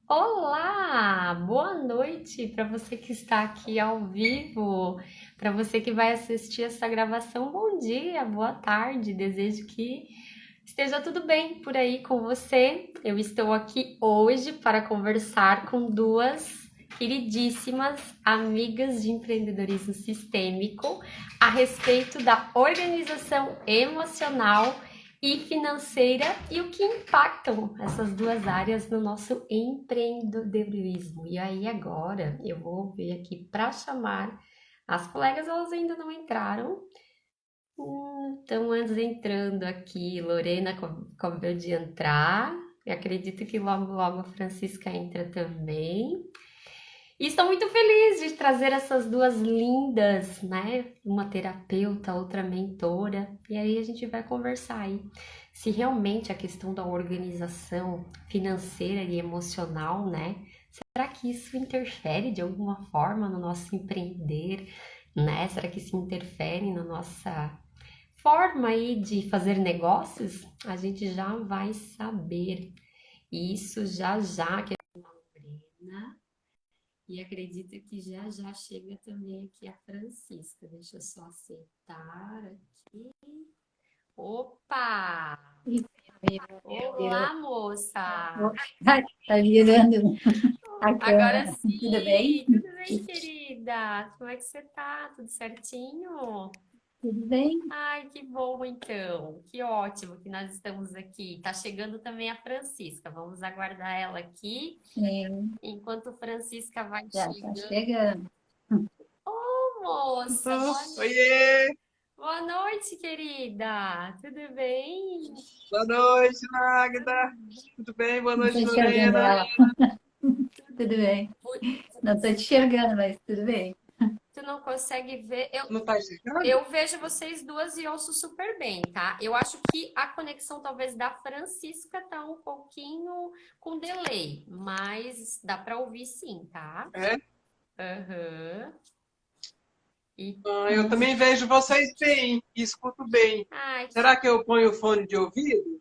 Olá, boa noite para você que está aqui ao vivo, para você que vai assistir essa gravação, bom dia, boa tarde, desejo que esteja tudo bem por aí com você. Eu estou aqui hoje para conversar com duas queridíssimas amigas de empreendedorismo sistêmico a respeito da organização emocional e financeira e o que impactam essas duas áreas no nosso empreendedorismo. E aí agora eu vou ver aqui para chamar as colegas, elas ainda não entraram. Estão antes entrando aqui, Lorena acabou de entrar. Eu acredito que logo logo a Francisca entra também. E estou muito feliz de trazer essas duas lindas, né? Uma terapeuta, outra mentora. E aí a gente vai conversar aí se realmente a questão da organização financeira e emocional, né? Será que isso interfere de alguma forma no nosso empreender, né? Será que isso interfere na nossa forma aí de fazer negócios? A gente já vai saber isso já já, que é Lorena. E acredito que já já chega também aqui a Francisca. Deixa eu só aceitar aqui. Opa! Eu, Olá, moça! tá virando a Agora câmera. Tudo bem? sim! Tudo bem, querida? Como é que você tá? Tudo certinho? Tudo bem? Ai, que bom então. Que ótimo que nós estamos aqui. Tá chegando também a Francisca. Vamos aguardar ela aqui. Sim, Enquanto Francisca vai já tá chegando. chegando. Ô, moça, Oiê, boa noite, querida. Tudo bem? boa noite, Magda. Tudo bem? Boa Não tô noite, enxergando Lorena. ela. Tudo bem. Não tô te enxergando, mas tudo bem. Tu não consegue ver? Não tá chegando? Eu vejo vocês duas e ouço super bem, tá? Eu acho que a conexão talvez da Francisca tá um pouquinho com delay, mas dá pra ouvir sim, tá? É? Aham. E, Eu também vejo vocês bem e escuto bem. ai, Será que eu ponho o fone de ouvido?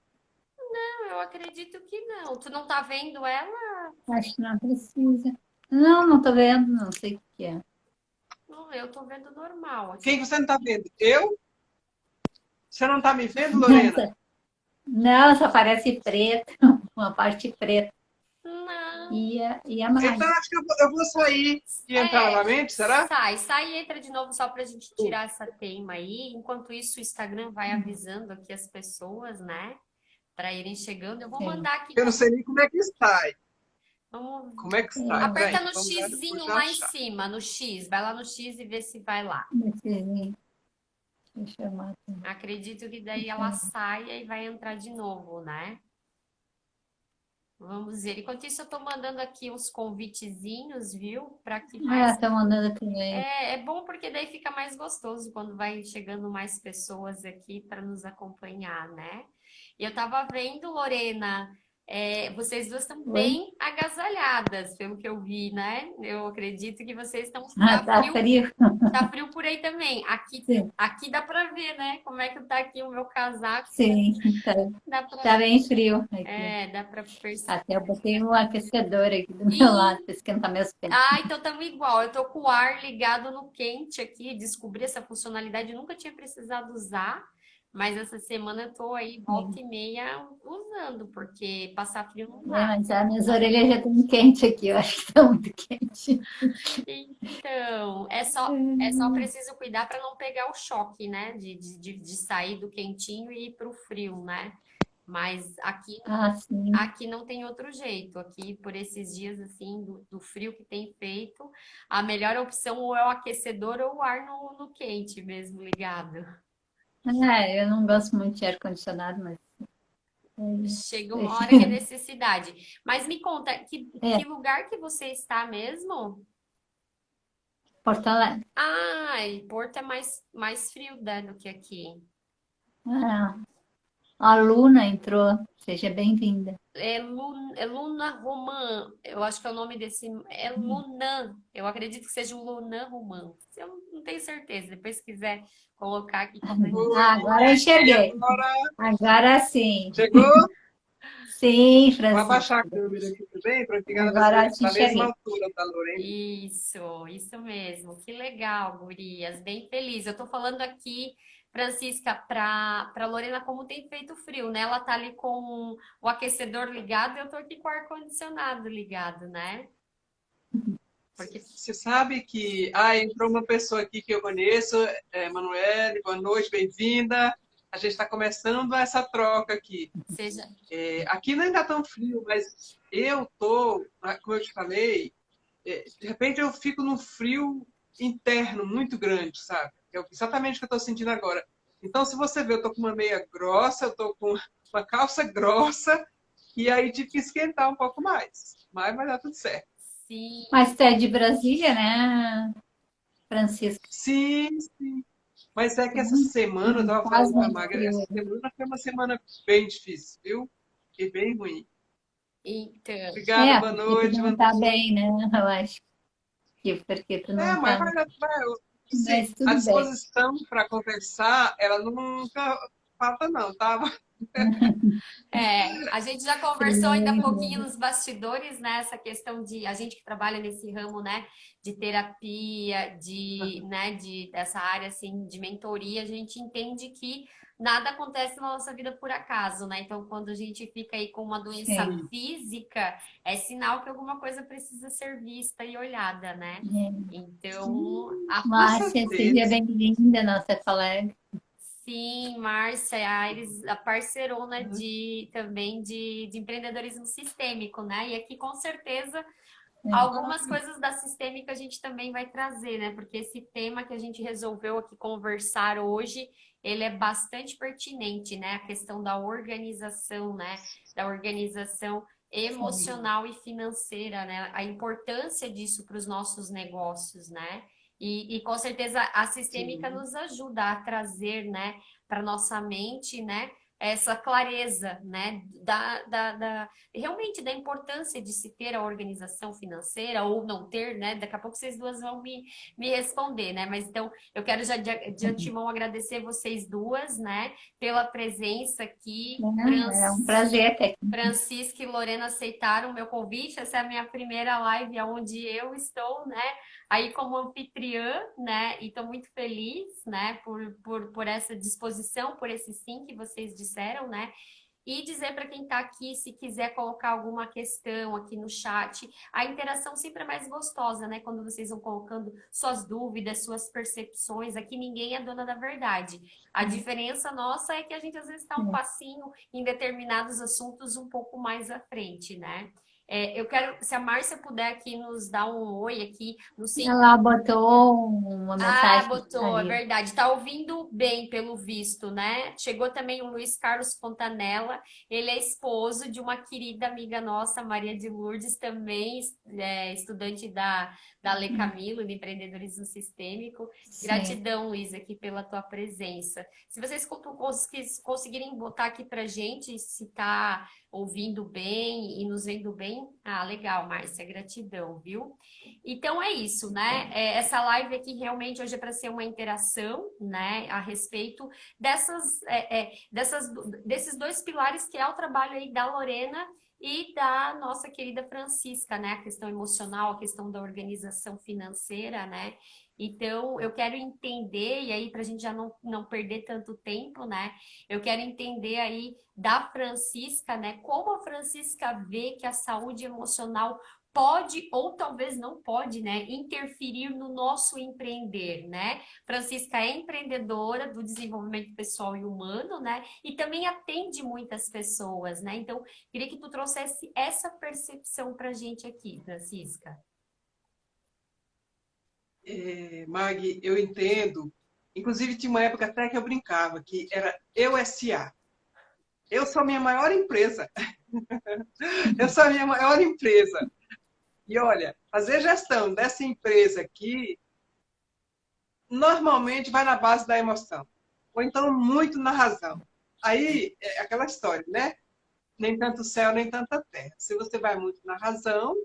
eu acredito que não. Tu não tá vendo ela? Acho que não precisa. Não, não tô vendo, não sei o que é. Não, eu tô vendo normal aqui. Quem você não tá vendo? Eu? Você não tá me vendo, Lorena? Não, só parece preto, uma parte preta. Não. E a Mari. Então acho que eu vou sair e entrar É, novamente, será? sai e entra de novo só pra gente tirar essa teima aí. Enquanto isso, o Instagram vai avisando aqui as pessoas, né? Pra irem chegando. Eu vou Sim, mandar aqui. Eu não sei nem como é que sai. Vamos... Como é que sai? Aperta Peraí, no vamos ver, vou xizinho já lá em achar. cima, no X. Vai lá no X e vê se vai lá. deixa eu chamar aqui. Acredito que daí ela saia e vai entrar de novo, né? Vamos ver. Enquanto isso, eu tô mandando aqui uns convitezinhos, viu? Para que mais. Tá mandando também. É bom porque daí fica mais gostoso quando vai chegando mais pessoas aqui para nos acompanhar, né? E eu tava vendo, Lorena, vocês duas estão Oi? bem agasalhadas, pelo que eu vi, né? Eu acredito que vocês estão. Tá frio? Tá frio por aí também. Sim, Aqui dá para ver, né? Como é que tá aqui o meu casaco. sim, Dá para, tá bem frio aqui. dá para perceber. Até eu botei um aquecedor aqui do meu lado para esquentar meus pés. Ah, então estamos igual. Eu tô com o ar ligado no quente aqui. Descobri essa funcionalidade, eu nunca tinha precisado usar, mas essa semana eu tô aí volta Sim. e meia usando, porque passar frio não É, dá. mas as minhas orelhas já estão quentes aqui, eu acho que estão muito quentes. Então, é só preciso cuidar para não pegar o choque, né? De sair do quentinho e ir pro frio, né? Mas Ah, sim. aqui não tem outro jeito. Aqui, por esses dias assim, do frio que tem feito, a melhor opção ou é o aquecedor ou o ar no quente mesmo ligado. É, eu não gosto muito de ar-condicionado, mas Chega uma hora que é necessidade. Mas me conta, que é, lugar que você está mesmo? Porto Alegre. Ah, e Porto é mais frio, né, do que aqui. Ah, a Luna entrou, seja bem-vinda. É Luna Romã, eu acho que é o nome desse. É Lunan, eu acredito que seja o Lunan Romã. Eu não tenho certeza, depois se quiser colocar aqui como é. Oi, Ah, agora eu e enxerguei. agora Agora sim. chegou? Sim, Vou Francisco. abaixar a câmera aqui também, para ficar Agora te na mesma enxerguei. altura da Lorena. Isso mesmo. Que legal, gurias. Bem feliz. Eu tô falando aqui, Francisca, para Lorena como tem feito frio, né? Ela tá ali com o aquecedor ligado e eu tô aqui com o ar-condicionado ligado, né? Porque Você sabe que entrou uma pessoa aqui que eu conheço, Manuele, boa noite, bem-vinda. A gente está começando essa troca aqui. seja. Aqui não está tão frio, mas eu tô, como eu te falei, de repente eu fico num frio interno muito grande, sabe? É exatamente o que eu estou sentindo agora. Então, se você ver, eu estou com uma meia grossa, eu estou com uma calça grossa, e aí tive que esquentar um pouco mais. Mas vai dar tudo certo. Sim, Mas tu é de Brasília, né, Francisco? Sim, sim. Mas é que essa semana, eu Não estava faz falando para a muito Maga, frio essa aí. semana foi uma semana bem difícil, viu? E bem ruim. então. Obrigada, É, boa porque tu noite. não tá bem, né? Eu acho que porque tu não Mas tá. sim, Mas a tudo bem. disposição para conversar, ela nunca falta, não, tá? A gente já conversou ainda há pouquinho Sim, nos bastidores, né? Essa questão de a gente que trabalha nesse ramo, né? De terapia, dessa área assim de mentoria, a gente entende que nada acontece na nossa vida por acaso, né? Então, quando a gente fica aí com uma doença sim. Sim. física, é sinal que alguma coisa precisa ser vista e olhada, né? É. Então, Com Márcia, seja certeza. bem-vinda, nossa colega. sim, Márcia, a Aires, a parceirona também de empreendedorismo sistêmico, né? E aqui com certeza É. algumas coisas da sistêmica a gente também vai trazer, né? Porque esse tema que a gente resolveu aqui conversar hoje, ele é bastante pertinente, né? A questão da organização, né? Da organização Sim, emocional e financeira, né? A importância disso para os nossos negócios, né? E com certeza a sistêmica Sim. nos ajuda a trazer, né, para nossa mente, né, essa clareza, né, realmente da importância de se ter a organização financeira ou não ter, né? Daqui a pouco vocês duas vão me responder, né? Mas então eu quero já de antemão agradecer vocês duas, né, pela presença aqui. é um prazer ter aqui. Francisca e Lorena aceitaram o meu convite. Essa é a minha primeira live onde eu estou, né? Aí como anfitriã, né? E estou muito feliz, né? Por essa disposição, por esse sim que vocês disseram, né? E dizer para quem está aqui, se quiser colocar alguma questão aqui no chat, a interação sempre é mais gostosa, né? Quando vocês vão colocando suas dúvidas, suas percepções. Aqui ninguém é dona da verdade. A diferença nossa é que a gente às vezes está um É. passinho em determinados assuntos um pouco mais à frente, né? Eu quero, se a Márcia puder aqui nos dar um oi aqui no Ela botou uma ah, mensagem botou, é ali. verdade. Tá ouvindo bem, pelo visto, né? Chegou também o Luiz Carlos Fontanella. Ele é esposo de uma querida amiga nossa, Maria de Lourdes, também estudante da Le Camilo, de empreendedorismo sistêmico. Sim. Gratidão, Luiz, aqui pela tua presença. Se vocês conseguirem botar aqui pra gente se tá ouvindo bem e nos vendo bem, legal, Márcia, gratidão, viu? Então é isso, né? Essa live aqui realmente hoje é para ser uma interação, né, a respeito desses dois pilares que é o trabalho aí da Lorena e da nossa querida Francisca, né? A questão emocional, a questão da organização financeira, né? Então, eu quero entender, e aí, para a gente já não perder tanto tempo, né? Eu quero entender aí da Francisca, né? Como a Francisca vê que a saúde emocional pode ou talvez não pode, né, interferir no nosso empreender, né? Francisca é empreendedora do desenvolvimento pessoal e humano, né? E também atende muitas pessoas, né? Então, queria que tu trouxesse essa percepção para a gente aqui, Francisca. Mag, eu entendo. Inclusive, tinha uma época até que eu brincava, que era eu SA. Eu sou a minha maior empresa. Eu sou a minha maior empresa. E olha, fazer gestão dessa empresa aqui, normalmente vai na base da emoção. Ou então muito na razão. Aí, é aquela história, né? Nem tanto céu, nem tanta terra. Se você vai muito na razão,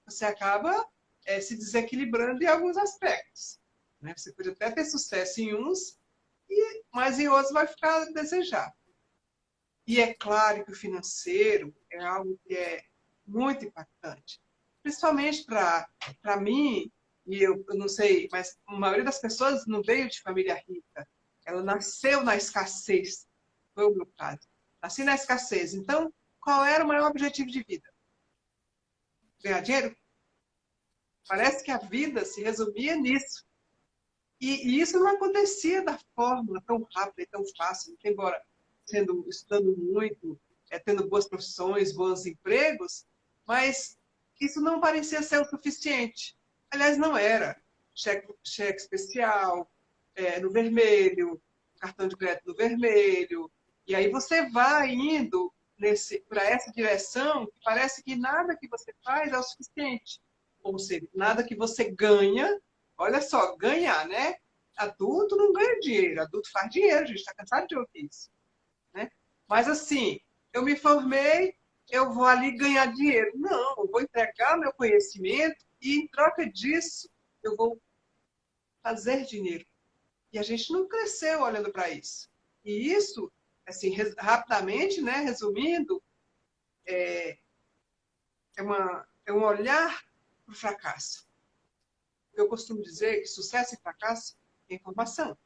você acaba se desequilibrando em alguns aspectos. Né? Você pode até ter sucesso em uns, mas em outros vai ficar a desejar. E é claro que o financeiro é algo que é muito impactante, principalmente para mim, e eu não sei, mas a maioria das pessoas não veio de família rica, ela nasceu na escassez, foi o meu caso. Nasci na escassez. Então, qual era o maior objetivo de vida? Ganhar dinheiro? Parece que a vida se resumia nisso. E isso não acontecia da forma tão rápida e tão fácil, embora estudando muito, tendo boas profissões, bons empregos, mas isso não parecia ser o suficiente. Aliás, não era. Cheque especial, no vermelho, cartão de crédito no vermelho, e aí você vai indo para essa direção que parece que nada que você faz é o suficiente. Ou seja, nada que você ganha. Olha só, ganhar, né? Adulto não ganha dinheiro, adulto faz dinheiro, a gente está cansado de ouvir isso. Né? Mas assim, eu me formei, eu vou ali ganhar dinheiro. Não, eu vou entregar meu conhecimento e em troca disso eu vou fazer dinheiro. E a gente não cresceu olhando para isso. E isso, assim, rapidamente, né, resumindo, é um olhar para o fracasso. Eu costumo dizer que sucesso e fracasso é informação.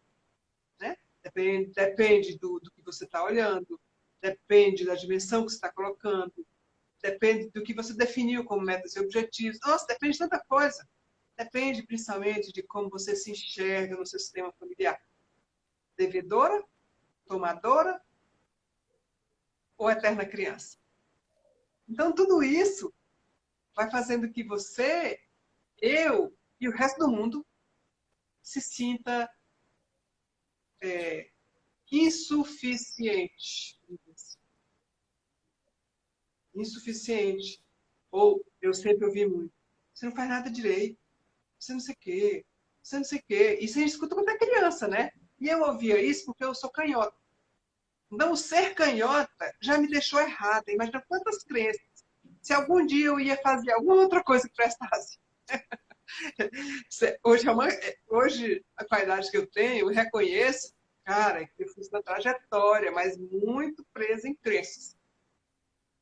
Né? Depende do que você está olhando, depende da dimensão que você está colocando, depende do que você definiu como metas e objetivos. Nossa, depende de tanta coisa. Depende principalmente de como você se enxerga no seu sistema familiar. Devedora, tomadora ou eterna criança? Então, tudo isso vai fazendo que você, eu e o resto do mundo se sinta insuficiente. Insuficiente. Ou eu sempre ouvi muito, você não faz nada direito, você não sei o quê, você não sei o quê. Isso a gente escuta quando é criança, né? E eu ouvia isso porque eu sou canhota. Então, o ser canhota já me deixou errada. Imagina quantas crenças. Se algum dia eu ia fazer alguma outra coisa que prestasse. Hoje, com a idade que eu tenho, eu reconheço, cara, que eu fiz uma trajetória, mas muito presa em crenças.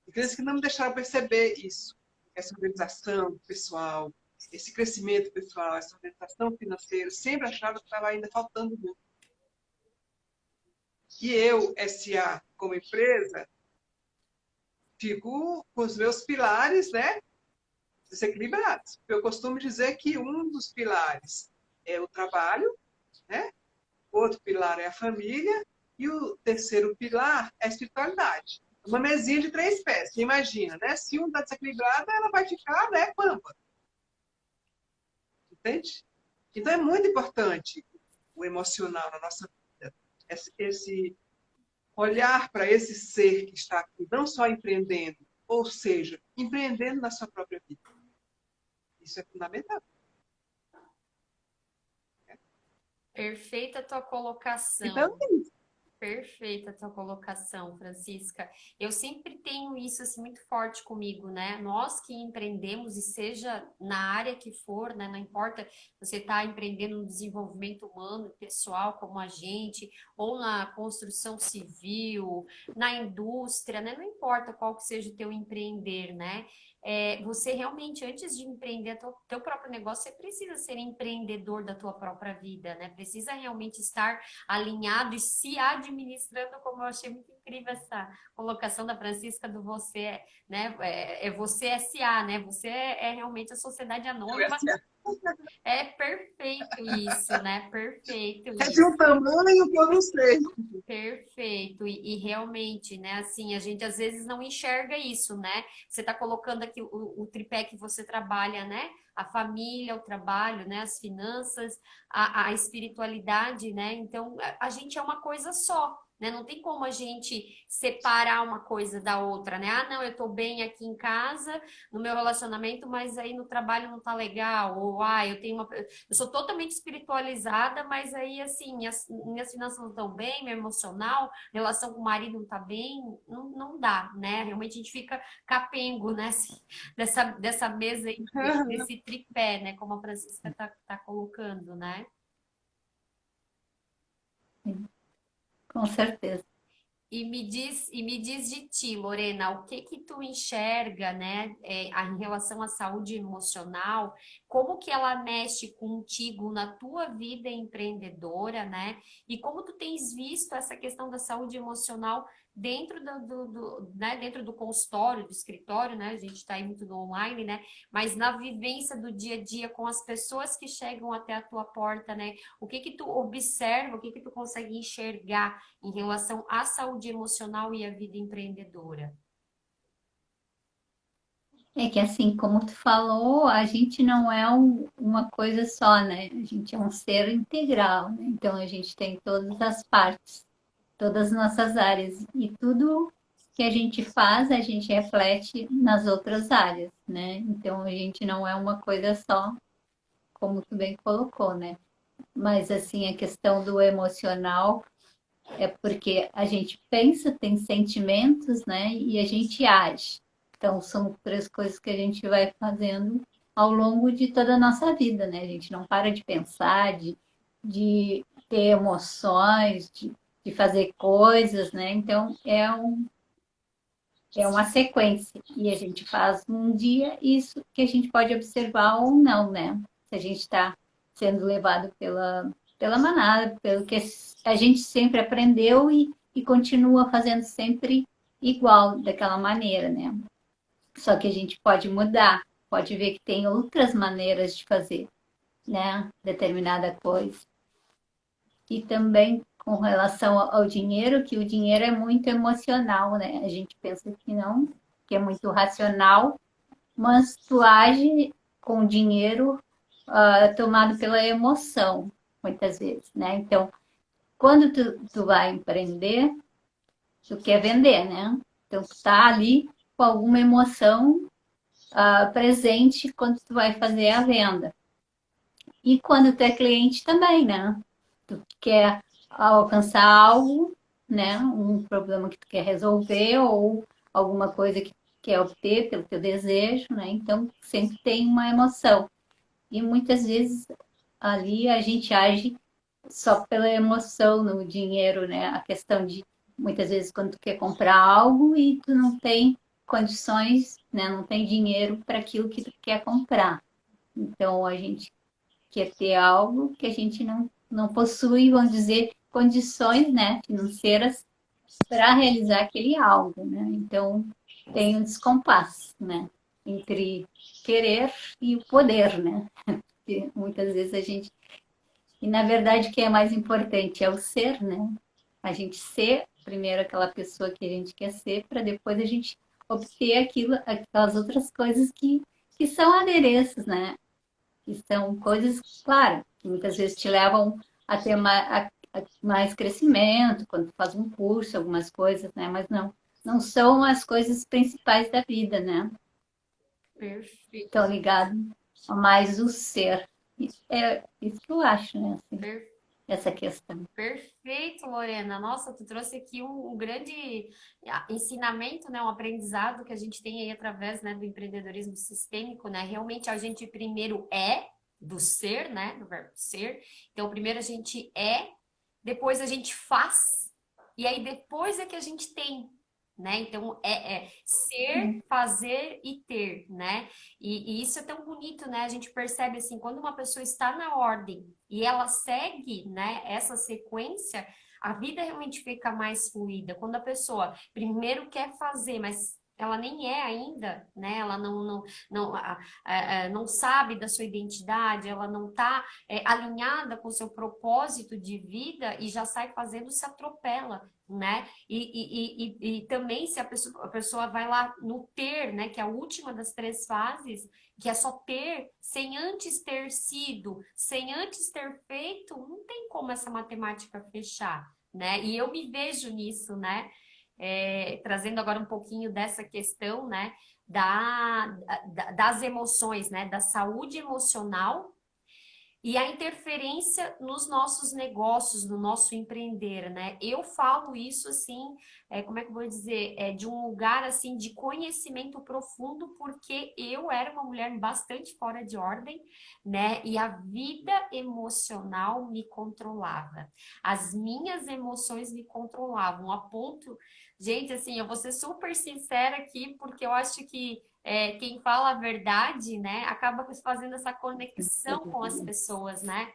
E crenças que não me deixaram perceber isso. Essa organização pessoal, esse crescimento pessoal, essa organização financeira, sempre achava que estava ainda faltando muito. E eu, SA, como empresa, fico com os meus pilares, né, desequilibrados. Eu costumo dizer que um dos pilares é o trabalho, né? O outro pilar é a família e o terceiro pilar é a espiritualidade. Uma mesinha de 3 pés, você imagina, né? Se um está desequilibrado, ela vai ficar, né, pampa. Entende? Então é muito importante o emocional na nossa vida. Esse olhar para esse ser que está aqui, não só empreendendo, ou seja, empreendendo na sua própria vida. Isso é fundamental. Perfeita a tua colocação. Então, Perfeita a tua colocação, Francisca. Eu sempre tenho isso assim muito forte comigo, né? Nós que empreendemos, e seja na área que for, né? Não importa se você está empreendendo no desenvolvimento humano, pessoal, como a gente, ou na construção civil, na indústria, né? Não importa qual que seja o teu empreender, né? Você realmente, antes de empreender teu próprio negócio, você precisa ser empreendedor da tua própria vida, né? Precisa realmente estar alinhado e se administrando, como eu achei muito incrível essa colocação da Francisca do você, né? Você SA, né? Você é realmente a sociedade anônima. É perfeito isso, né? Perfeito é de isso. um tamanho que eu não sei. Perfeito, e realmente, né, assim, a gente às vezes não enxerga isso, né? Você está colocando aqui o tripé que você trabalha, né? A família, o trabalho, né? As finanças, a espiritualidade, né? Então, a gente é uma coisa só, né? Não tem como a gente separar uma coisa da outra, né? Ah, não, eu tô bem aqui em casa, no meu relacionamento, mas aí no trabalho não tá legal, ou eu sou totalmente espiritualizada, mas aí, assim, minhas finanças não estão bem, meu emocional, relação com o marido não está bem, não dá, né? Realmente a gente fica capengo, né? Dessa mesa aí, desse tripé, né? Como a Francisca tá colocando, né? Com certeza. E me diz de ti, Lorena, o que que tu enxerga, né, em relação à saúde emocional, como que ela mexe contigo na tua vida empreendedora, né? E como tu tens visto essa questão da saúde emocional dentro né, dentro do consultório, do escritório, né? A gente está aí muito no online, né? Mas na vivência do dia a dia com as pessoas que chegam até a tua porta, né? O que que tu observa, o que que tu consegue enxergar em relação à saúde emocional e à vida empreendedora? É que assim, como tu falou, a gente não é uma coisa só, né? A gente é um ser integral, né? Então a gente tem todas as partes, todas as nossas áreas. E tudo que a gente faz, a gente reflete nas outras áreas, né? Então a gente não é uma coisa só, como tu bem colocou, né? Mas assim, a questão do emocional é porque a gente pensa, tem sentimentos, né? E a gente age. Então, são três coisas que a gente vai fazendo ao longo de toda a nossa vida, né? A gente não para de pensar, de ter emoções, de fazer coisas, né? Então, é uma sequência. E a gente faz num dia isso que a gente pode observar ou não, né? Se a gente está sendo levado pela manada, pelo que a gente sempre aprendeu e continua fazendo sempre igual, daquela maneira, né? Só que a gente pode mudar, pode ver que tem outras maneiras de fazer, né? Determinada coisa. E também com relação ao dinheiro, que o dinheiro é muito emocional, né? A gente pensa que não, que é muito racional, mas tu age com o dinheiro tomado pela emoção, muitas vezes, né? Então, quando tu vai empreender, tu quer vender, né? Então, tu tá ali com alguma emoção presente quando tu vai fazer a venda. E quando tu é cliente também, né? Tu quer alcançar algo, né? Um problema que tu quer resolver ou alguma coisa que tu quer obter pelo teu desejo, né? Então, sempre tem uma emoção. E muitas vezes ali a gente age só pela emoção no dinheiro, né? A questão de muitas vezes quando tu quer comprar algo e tu não tem condições, né? Não tem dinheiro para aquilo que tu quer comprar. Então a gente quer ter algo que a gente não possui, vamos dizer, condições, né, financeiras para realizar aquele algo, né? Então tem um descompasso, né, entre querer e o poder, né? Que muitas vezes a gente e na verdade o que é mais importante é o ser, né? A gente ser primeiro aquela pessoa que a gente quer ser para depois a gente obter aquelas outras coisas que são adereços, né? Que são coisas, claro, que muitas vezes te levam a ter mais crescimento, quando tu faz um curso, algumas coisas, né? Mas não são as coisas principais da vida, né? Perfeito. Estão ligados a mais o ser. É isso que eu acho, né? Assim, essa questão. Perfeito, Lorena. Nossa, tu trouxe aqui um grande ensinamento, né? Um aprendizado que a gente tem aí através, né, do empreendedorismo sistêmico, né? Realmente a gente primeiro é do ser, né? Do verbo ser. Então, primeiro a gente é, depois a gente faz, e aí depois é que a gente tem, né? Então, é ser, fazer e ter, né? E isso é tão bonito, né? A gente percebe assim, quando uma pessoa está na ordem e ela segue, né, essa sequência, a vida realmente fica mais fluida. Quando a pessoa primeiro quer fazer, mas ela nem é ainda, né? Ela não sabe da sua identidade, ela não está alinhada com o seu propósito de vida e já sai fazendo, se atropela, né? E também se a pessoa vai lá no ter, né? Que é a última das três fases, que é só ter, sem antes ter sido, sem antes ter feito, não tem como essa matemática fechar, né? E eu me vejo nisso, né? Trazendo agora um pouquinho dessa questão, né? Das emoções, né? Da saúde emocional E a interferência nos nossos negócios, no nosso empreender, né? Eu falo isso assim, como é que eu vou dizer? É de um lugar assim de conhecimento profundo, porque eu era uma mulher bastante fora de ordem, né? E a vida emocional me controlava. As minhas emoções me controlavam, a ponto, gente, assim, eu vou ser super sincera aqui, porque eu acho que quem fala a verdade, né, acaba fazendo essa conexão com as pessoas, né?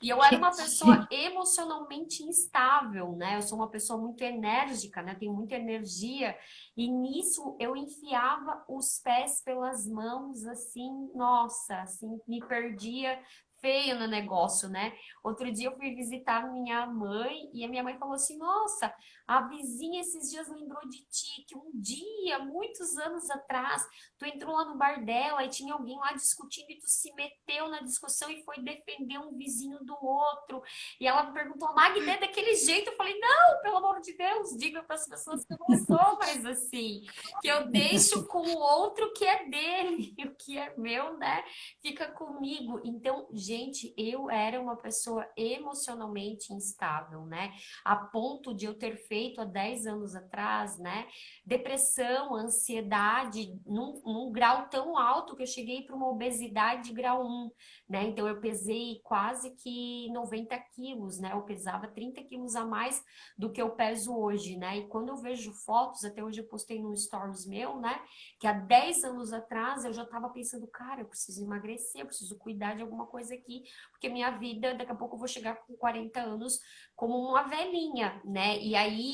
E eu era uma pessoa emocionalmente instável, né? Eu sou uma pessoa muito enérgica, né? Tenho muita energia. E nisso eu enfiava os pés pelas mãos, assim, nossa, assim, me perdia feio no negócio, né? Outro dia eu fui visitar minha mãe e a minha mãe falou assim: Nossa, a vizinha esses dias lembrou de ti, que um dia, muitos anos atrás, tu entrou lá no bar dela e tinha alguém lá discutindo e tu se meteu na discussão e foi defender um vizinho do outro. E ela me perguntou, Magda, é daquele jeito? Eu falei, não, pelo amor de Deus, diga para as pessoas que eu não sou mais assim, que eu deixo com o outro que é dele, e o que é meu, né, fica comigo. Então, gente, eu era uma pessoa emocionalmente instável, né, a ponto de eu ter feito há 10 anos atrás, né, depressão, ansiedade, num grau tão alto que eu cheguei para uma obesidade de grau 1, né? Então eu pesei quase que 90 quilos, né? Eu pesava 30 quilos a mais do que eu peso hoje, né? E quando eu vejo fotos, até hoje eu postei no stories meu, né? Que há 10 anos atrás eu já estava pensando, cara, eu preciso emagrecer, eu preciso cuidar de alguma coisa aqui, porque minha vida, daqui a pouco eu vou chegar com 40 anos como uma velhinha, né? E aí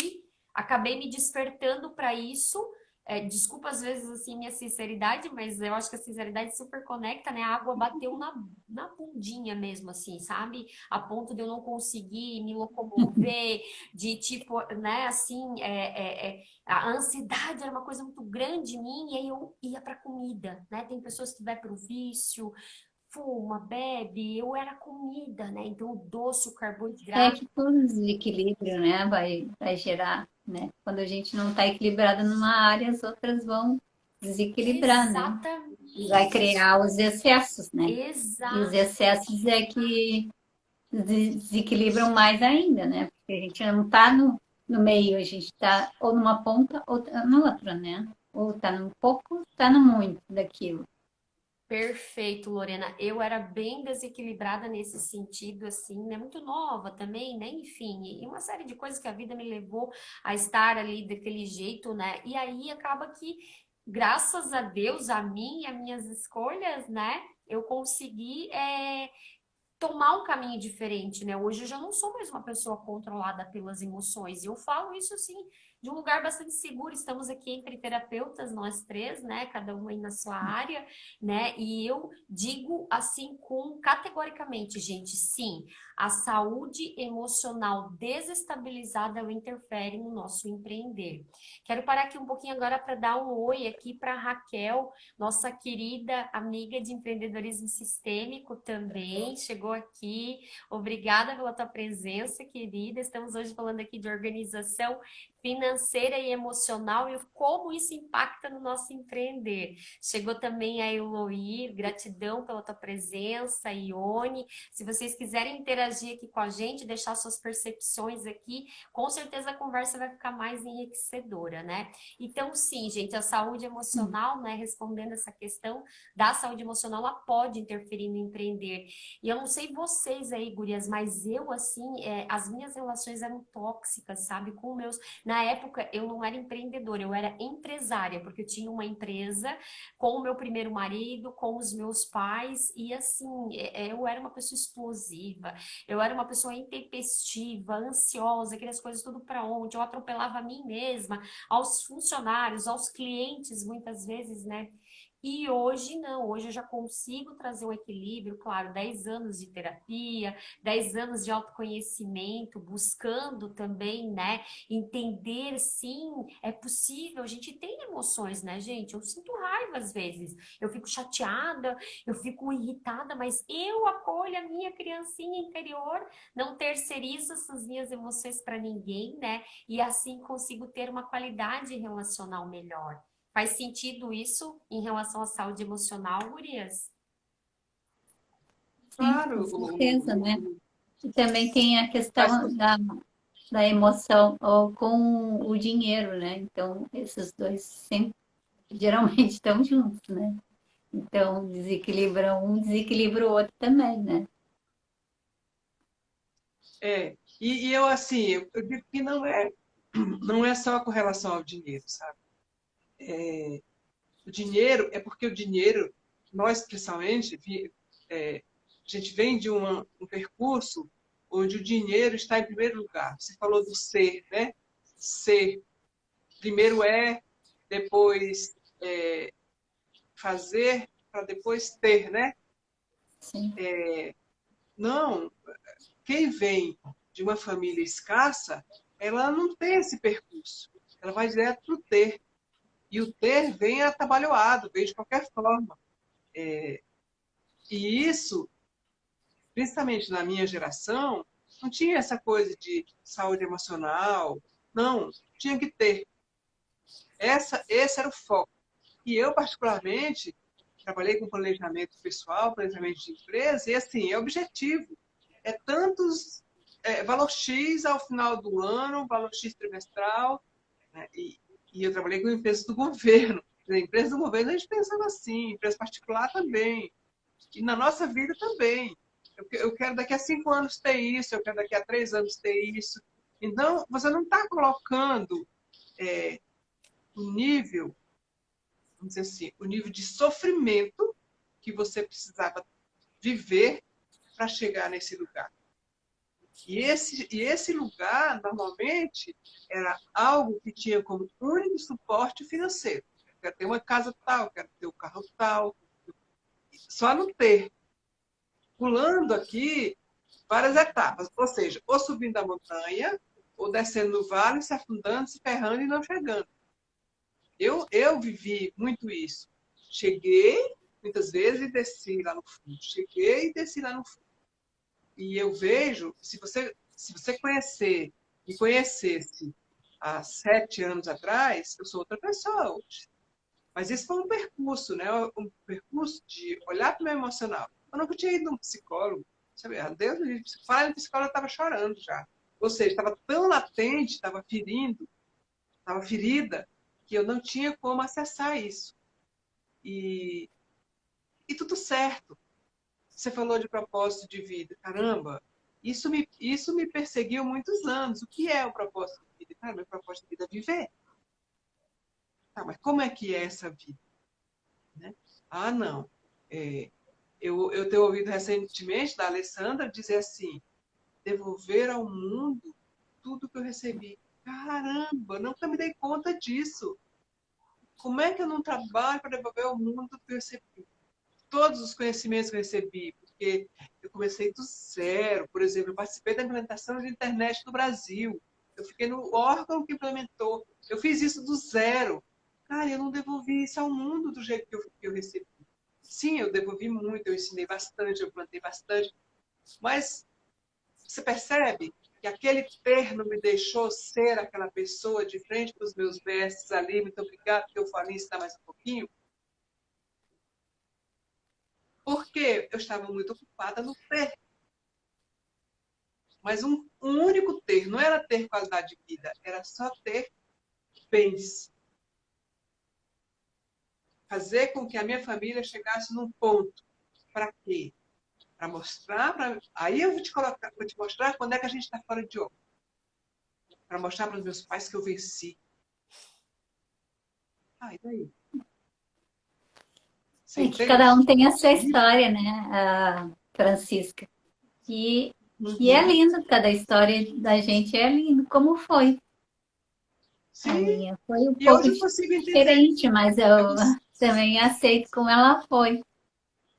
acabei me despertando para isso. Desculpa às vezes assim minha sinceridade, mas eu acho que a sinceridade super conecta, né? A água bateu na bundinha mesmo, assim, sabe? A ponto de eu não conseguir me locomover, de tipo, né? Assim, a ansiedade era uma coisa muito grande em mim, e aí eu ia para comida, né? Tem pessoas que vai para o vício, fuma, bebe, eu era comida, né? Então o doce, o É carboidrato. que todo desequilíbrio, né, vai gerar, né? Quando a gente não está equilibrada numa área, as outras vão desequilibrar, né? E vai Exatamente. criar os excessos, né? E os Exato. excessos é que desequilibram mais ainda, né? Porque a gente não está no meio, a gente está ou numa ponta ou tá na outra, né? Ou está num pouco, está no muito daquilo. Perfeito, Lorena. Eu era bem desequilibrada nesse sentido, assim, né? Muito nova também, né? Enfim, e uma série de coisas que a vida me levou a estar ali daquele jeito, né? E aí acaba que, graças a Deus, a mim e as minhas escolhas, né? Eu consegui tomar um caminho diferente, né? Hoje eu já não sou mais uma pessoa controlada pelas emoções. E eu falo isso assim de um lugar bastante seguro. Estamos aqui entre terapeutas, nós três, né? Cada um aí na sua área, né? E eu digo assim com categoricamente, gente, sim, a saúde emocional desestabilizada ela interfere no nosso empreender. Quero parar aqui um pouquinho agora para dar um oi aqui para Raquel, nossa querida amiga de empreendedorismo sistêmico também, chegou aqui. Obrigada pela tua presença, querida. Estamos hoje falando aqui de organização financeira e emocional e como isso impacta no nosso empreender. Chegou também a Eloir, gratidão pela tua presença, Ione. Se vocês quiserem interagir aqui com a gente, deixar suas percepções aqui, com certeza a conversa vai ficar mais enriquecedora, né? Então, sim, gente, a saúde emocional, né, respondendo essa questão da saúde emocional, ela pode interferir no empreender. E eu não sei vocês aí, gurias, mas eu, assim, as minhas relações eram tóxicas, sabe, com meus... Na época, eu não era empreendedora, eu era empresária, porque eu tinha uma empresa com o meu primeiro marido, com os meus pais, e assim, eu era uma pessoa explosiva, eu era uma pessoa intempestiva, ansiosa, queria as coisas tudo para ontem, eu atropelava a mim mesma, aos funcionários, aos clientes, muitas vezes, né? E hoje não, hoje eu já consigo trazer um equilíbrio, claro, 10 anos de terapia, 10 anos de autoconhecimento, buscando também, né, entender, sim, é possível, a gente tem emoções, né, gente? Eu sinto raiva às vezes, eu fico chateada, eu fico irritada, mas eu acolho a minha criancinha interior, não terceirizo essas minhas emoções para ninguém, né? E assim consigo ter uma qualidade relacional melhor. Faz sentido isso em relação à saúde emocional, gurias? Sim, com Claro, certeza, né? o- E também tem a mas questão da emoção ou com o dinheiro, né? Então, esses dois sempre, geralmente estão juntos, né? Então, desequilibra um, desequilibra o outro também, né? e eu assim, eu digo que não é só com relação ao dinheiro, sabe? O dinheiro é porque o dinheiro, nós principalmente, a gente vem de um percurso onde o dinheiro está em primeiro lugar. Você falou do ser, né? Ser. Primeiro depois fazer, para depois ter, né? Sim, Não, quem vem de uma família escassa, ela não tem esse percurso. Ela vai direto para o ter. E o ter vem atabalhoado, vem de qualquer forma. E isso, principalmente na minha geração, não tinha essa coisa de saúde emocional. Não, tinha que ter. Esse era o foco. E eu, particularmente, trabalhei com planejamento pessoal, planejamento de empresa, e assim, é objetivo. É tantos, valor X ao final do ano, valor X trimestral, né? E eu trabalhei com empresas do governo. Na empresa do governo a gente pensava assim, empresa particular também. E na nossa vida também. Eu quero daqui a 5 anos ter isso, eu quero daqui a 3 anos ter isso. Então, você não está colocando o nível, vamos dizer assim, o nível de sofrimento que você precisava viver para chegar nesse lugar. E esse lugar, normalmente, era algo que tinha como único suporte financeiro. Eu quero ter uma casa tal, eu quero ter um carro tal. Só não ter. Pulando aqui várias etapas. Ou seja, ou subindo a montanha, ou descendo no vale, se afundando, se ferrando e não chegando. Eu vivi muito isso. Cheguei, muitas vezes, e desci lá no fundo. Cheguei e desci lá no fundo. E eu vejo, se você me conhecesse há 7 anos atrás, eu sou outra pessoa hoje. Mas isso foi um percurso, né? Um percurso de olhar para o meu emocional. Eu nunca tinha ido num psicólogo. Sabe? Deus me livre, falar em psicólogo, eu estava chorando já. Ou seja, estava tão latente, estava ferindo, estava ferida, que eu não tinha como acessar isso. E, e tudo certo. Você falou de propósito de vida. Caramba, isso me perseguiu muitos anos. O que é o propósito de vida? Cara, meu propósito de vida é viver. Tá, mas como é que é essa vida? Né? Ah, não. É, eu tenho ouvido recentemente da Alessandra dizer assim: devolver ao mundo tudo que eu recebi. Caramba, nunca me dei conta disso. Como é que eu não trabalho para devolver ao mundo tudo que eu recebi? Todos os conhecimentos que eu recebi, porque eu comecei do zero. Por exemplo, eu participei da implementação de internet no Brasil. Eu fiquei no órgão que implementou. Eu fiz isso do zero. Cara, eu não devolvi isso ao mundo do jeito que eu recebi. Sim, eu devolvi muito, eu ensinei bastante, eu plantei bastante, mas você percebe que aquele ter não me deixou ser aquela pessoa de frente para os meus mestres ali, muito obrigado, que eu falei ensinar mais um pouquinho, porque eu estava muito ocupada no ter. Mas um único ter, não era ter qualidade de vida, era só ter bens. Fazer com que a minha família chegasse num ponto. Para quê? Para mostrar, aí eu vou te mostrar quando é que a gente está fora de ordem. Para mostrar para os meus pais que eu venci. Ah, e daí? Você é que cada entende? um tem a sua história, né, Francisca? E, e é Uhum. lindo, cada história da gente é lindo, como foi. A Sim, minha foi um e pouco hoje eu consigo entender. diferente, mas Eu eu cons... também aceito como ela foi.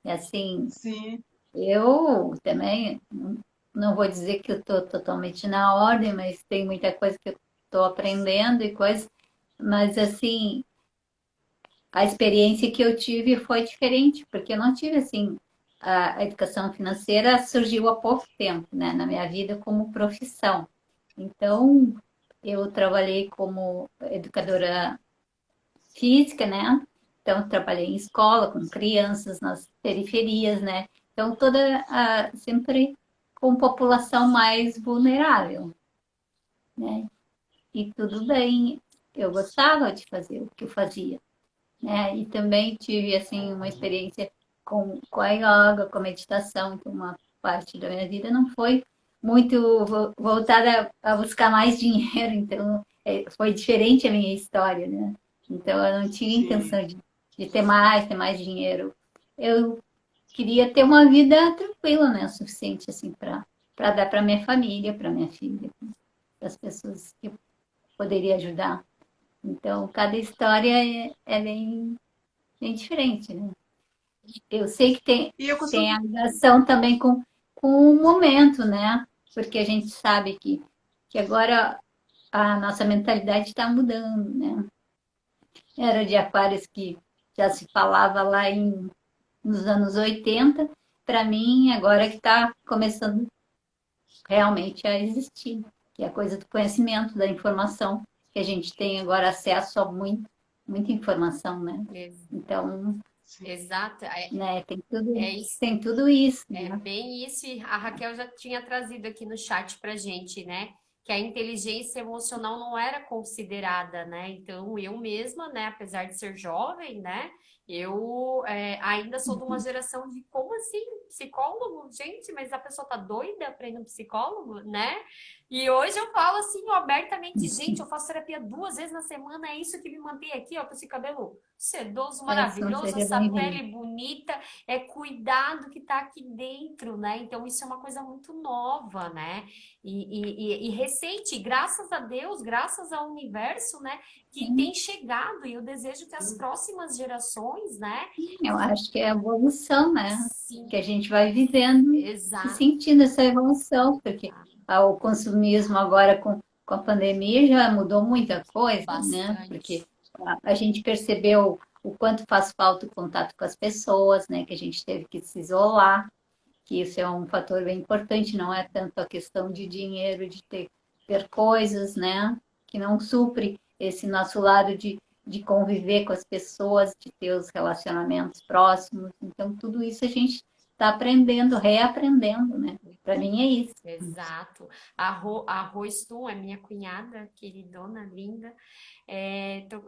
E assim, Sim, eu também não vou dizer que eu estou totalmente na ordem, mas tem muita coisa que eu estou aprendendo e coisas. Mas assim, a experiência que eu tive foi diferente, porque eu não tive assim. A educação financeira surgiu há pouco tempo, né, na minha vida como profissão. Então, eu trabalhei como educadora física, né? Então, trabalhei em escola com crianças nas periferias, né? Então, sempre com população mais vulnerável, né? E tudo bem, eu gostava de fazer o que eu fazia, né? E também tive, assim, uma experiência com a yoga, com a meditação, então uma parte da minha vida não foi muito voltada a buscar mais dinheiro, então foi diferente a minha história, né? Então eu não tinha Sim. intenção de ter mais dinheiro. Eu queria ter uma vida tranquila, né? O suficiente, assim, para dar para minha família, para minha filha, para as pessoas que eu poderia ajudar. Então, cada história é bem diferente, né? Eu sei que E eu tem costumo. a ligação também com o momento, né? Porque a gente sabe que agora a nossa mentalidade está mudando, né? Era de Aquários que já se falava lá nos anos 80, para mim, agora que está começando realmente a existir, que é a coisa do conhecimento, da informação, que a gente tem agora acesso a muita informação, né? Ex- Então, Sim. Exato. né, É isso. tem tudo isso, É né? bem isso, e a Raquel já tinha trazido aqui no chat pra gente, né? Que a inteligência emocional não era considerada, né? Então, eu mesma, né, apesar de ser jovem, né, eu ainda sou de uma geração de como assim? Psicólogo? Gente, mas a pessoa tá doida pra ir no psicólogo, né? E hoje eu falo assim, ó, abertamente, gente, eu faço terapia 2 vezes na semana, é isso que me mantém aqui, ó, com esse cabelo sedoso, Edson, maravilhoso, seja essa bem-vindo. pele bonita, é cuidado que está aqui dentro, né? Então isso é uma coisa muito nova, né? E recente, graças a Deus, graças ao universo, né? Que Sim, tem chegado e eu desejo que as próximas gerações, né? eu acho que é a evolução, né? Sim, Que a gente vai vivendo e exato, sentindo essa evolução, porque o consumismo agora com a pandemia já mudou muita coisa, né? Porque bastante. a gente percebeu o quanto faz falta o contato com as pessoas, né? Que a gente teve que se isolar, que isso é um fator bem importante, não é tanto a questão de dinheiro, de ter coisas, né? Que não supre esse nosso lado de conviver com as pessoas, de ter os relacionamentos próximos. Então, tudo isso a gente está aprendendo, reaprendendo, né? Para mim é isso. Exato. A Royston é minha cunhada, queridona, linda.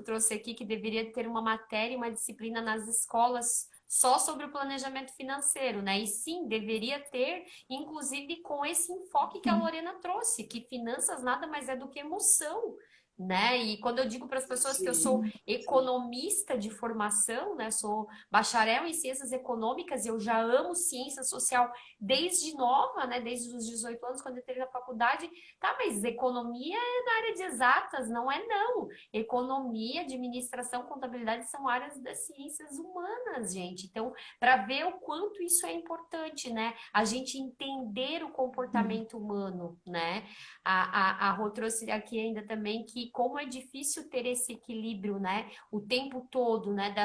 Trouxe aqui que deveria ter uma matéria, uma disciplina nas escolas só sobre o planejamento financeiro, né? E sim, deveria ter, inclusive com esse enfoque que a Lorena trouxe, que finanças nada mais é do que emoção. Né? E quando eu digo para as pessoas que eu sou Sim. economista de formação, né? Sou bacharel em ciências econômicas, e eu já amo ciência social desde nova, né? Desde os 18 anos, quando eu entrei na faculdade. Tá, mas economia é na área de exatas, não é não. Economia, administração, contabilidade são áreas das ciências humanas, gente. Então, para ver o quanto isso é importante, né? A gente entender o comportamento humano, né? A Rô trouxe aqui ainda também que como é difícil ter esse equilíbrio, né? O tempo todo, né?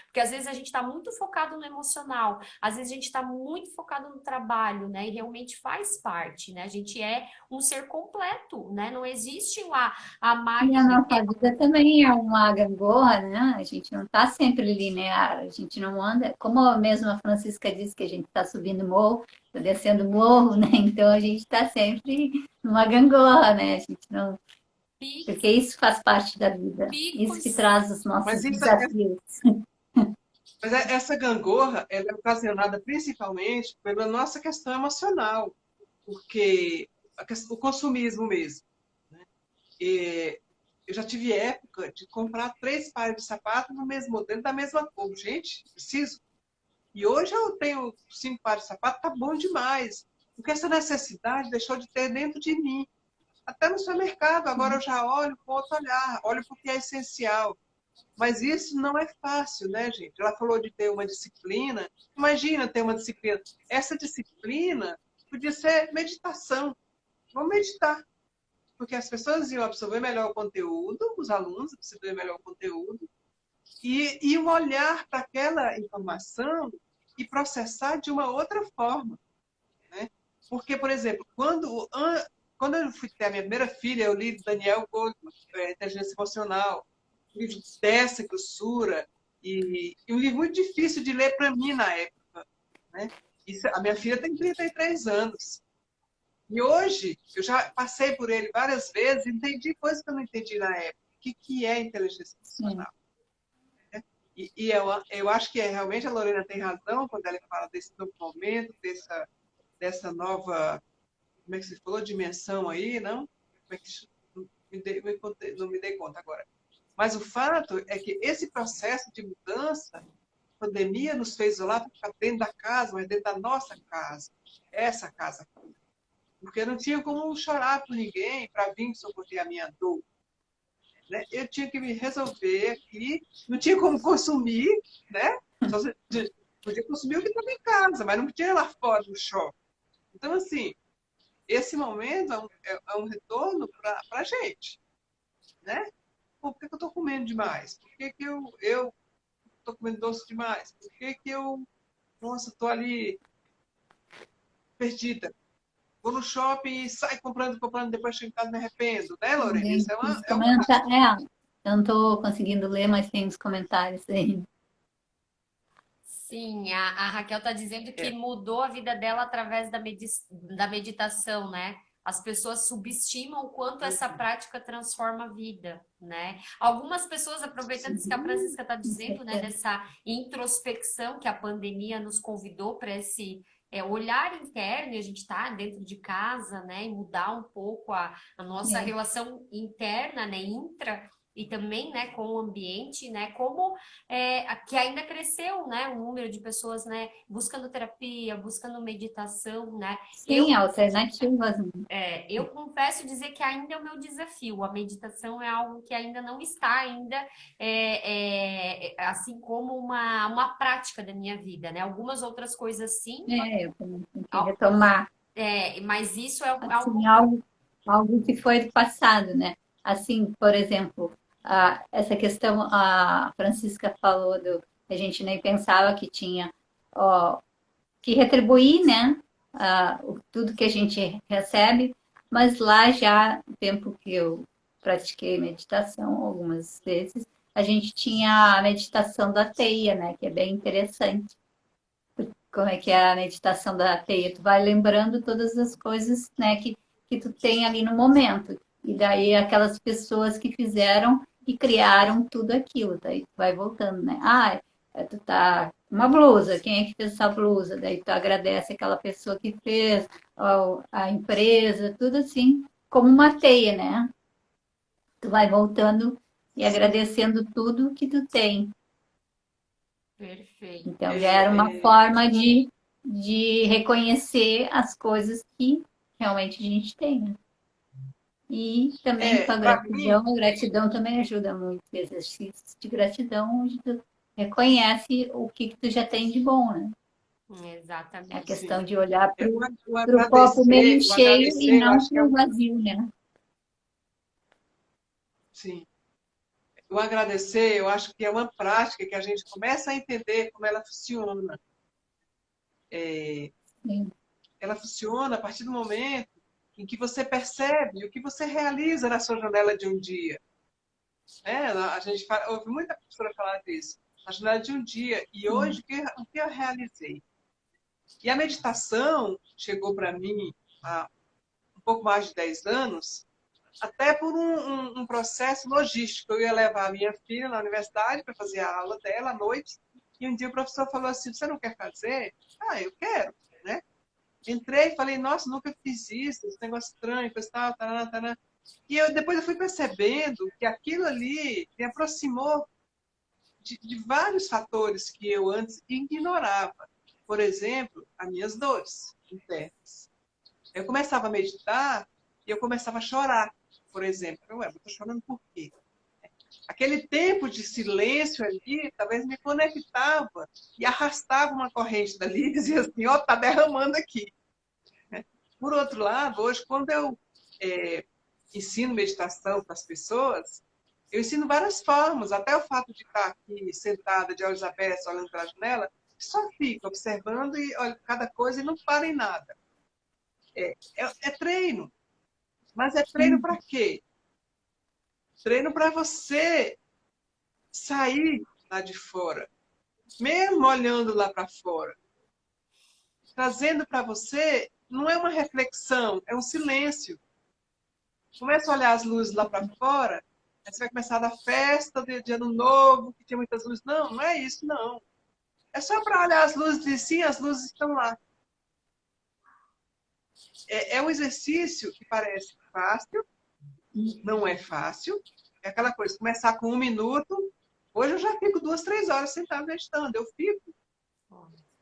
Porque às vezes a gente está muito focado no emocional, às vezes a gente está muito focado no trabalho, né? E realmente faz parte, né? A gente é um ser completo, né? Não existe lá a E a máquina. nossa vida também é uma gangorra, né? A gente não está sempre linear, a gente não anda, como a mesma Francisca disse que a gente está subindo morro, está descendo morro, né? Então a gente está sempre numa gangorra, né? A gente não, porque isso faz parte da vida, isso que Picos. traz os nossos Mas desafios. essa gangorra ela é ocasionada principalmente pela nossa questão emocional, porque o consumismo mesmo. Né? E eu já tive época de comprar 3 pares de sapato no mesmo modelo, da mesma cor. Gente, preciso. E hoje eu tenho 5 pares de sapato, tá bom demais. Porque essa necessidade deixou de ter dentro de mim. Até no supermercado, agora eu já olho com outro olhar, olho porque é essencial. Mas isso não é fácil, né, gente? Ela falou de ter uma disciplina. Imagina ter uma disciplina. Essa disciplina podia ser meditação. Vamos meditar. Porque as pessoas iam absorver melhor o conteúdo, os alunos absorver melhor o conteúdo, e iam olhar para aquela informação e processar de uma outra forma. Né? Porque, por exemplo, quando eu fui ter a minha primeira filha, eu li Daniel Goleman, Inteligência Emocional, um livro dessa grossura, e um livro muito difícil de ler para mim na época. Né? A minha filha tem 33 anos. E hoje, eu já passei por ele várias vezes e entendi coisas que eu não entendi na época. O que é inteligência emocional? Eu acho que realmente a Lorena tem razão quando ela fala desse novo momento, dessa nova, como é que você falou, dimensão aí, não? Como é que, não me dei conta agora. Mas o fato é que esse processo de mudança, a pandemia nos fez isolar para ficar dentro da casa, mas dentro da nossa casa, essa casa. Porque eu não tinha como chorar por ninguém para vir socorrer a minha dor. Né? Eu tinha que me resolver aqui, não tinha como consumir, né? Só podia consumir o que estava em casa, mas não podia ir lá fora no shopping. Então, assim, esse momento é um retorno para a gente, né? Pô, por que eu estou comendo demais? Por que eu estou comendo doce demais? Por que eu, nossa, estou ali perdida? Vou no shopping e saio comprando, depois chego em casa e me arrependo, né, Lorena? Isso Os é uma... eu não estou conseguindo ler, mas tem os comentários aí. Sim, a Raquel está dizendo que É, mudou a vida dela através da meditação, né? As pessoas subestimam o quanto essa prática transforma a vida, né? Algumas pessoas, aproveitando isso que a Francisca está Com dizendo, né, certeza. dessa introspecção que a pandemia nos convidou para esse olhar interno, e a gente está dentro de casa, né, e mudar um pouco a nossa É. relação interna, né, intra, e também, né, com o ambiente, né, como que ainda cresceu, né, o número de pessoas, né, buscando terapia, buscando meditação, né. Sim, alternativas. Eu confesso dizer que ainda é o meu desafio. A meditação é algo que ainda não está ainda assim como uma prática da minha vida, né? Algumas outras coisas sim, Eu também tenho que retomar. mas isso é Assim, algo. algo que foi do passado, né? Assim, por exemplo, essa questão, a Francisca falou a gente nem pensava que tinha, ó, que retribuir, né? Tudo que a gente recebe, mas lá já, no tempo que eu pratiquei meditação, algumas vezes, a gente tinha a meditação da teia, né? Que é bem interessante. Como é que é a meditação da teia? Tu vai lembrando todas as coisas, né, que tu tem ali no momento. E daí aquelas pessoas que fizeram e criaram tudo aquilo. Daí tu vai voltando, né? Tu tá uma blusa, quem é que fez essa blusa? Daí tu agradece aquela pessoa que fez, a empresa, tudo assim, como uma teia, né? Tu vai voltando e agradecendo tudo que tu tem. Perfeito. Então, já era uma é, é, forma de reconhecer as coisas que realmente a gente tem, né? E também com Para mim, a gratidão também ajuda muito. Exercícios de gratidão, onde tu reconhece o que tu já tem de bom, né? É a Exatamente. questão sim, de olhar para o copo meio o cheio e agradecer, eu não acho que para o vazio, né? sim. O agradecer, eu acho que é uma prática que a gente começa a entender como ela funciona. Sim, Ela funciona a partir do momento em que você percebe o que você realiza na sua janela de um dia. Né? A gente ouve muita pessoa falar disso. Na janela de um dia. E sim, hoje, o que eu realizei? E a meditação chegou para mim há um pouco mais de 10 anos, até por um processo logístico. Eu ia levar a minha filha na universidade para fazer a aula dela à noite, e um dia o professor falou assim, você não quer fazer? Eu quero, né? Entrei e falei, nossa, nunca fiz isso, esse negócio estranho, coisa tal, tarana, tarana. E depois eu fui percebendo que aquilo ali me aproximou de vários fatores que eu antes ignorava. Por exemplo, as minhas dores internas. Eu começava a meditar e eu começava a chorar, por exemplo. Eu estou chorando por quê? Aquele tempo de silêncio ali, talvez me conectava e arrastava uma corrente dali e dizia assim, ó, tá derramando aqui. Por outro lado, hoje, quando eu ensino meditação para as pessoas, eu ensino várias formas, até o fato de estar aqui sentada, de olhos abertos, olhando para a janela, só fica observando e olha cada coisa e não para em nada. É treino. Mas é treino sim, para quê? Treino para você sair lá de fora, mesmo olhando lá para fora. trazendo para você, não é uma reflexão, é um silêncio. Começa a olhar as luzes lá para fora, aí você vai começar a dar festa de ano novo, que tinha muitas luzes. Não, não é isso, não. É só para olhar as luzes e sim, as luzes estão lá. É um exercício que parece fácil, não é fácil. É aquela coisa, começar com 1 minuto. Hoje eu já fico 2, 3 horas sentado meditando, eu fico.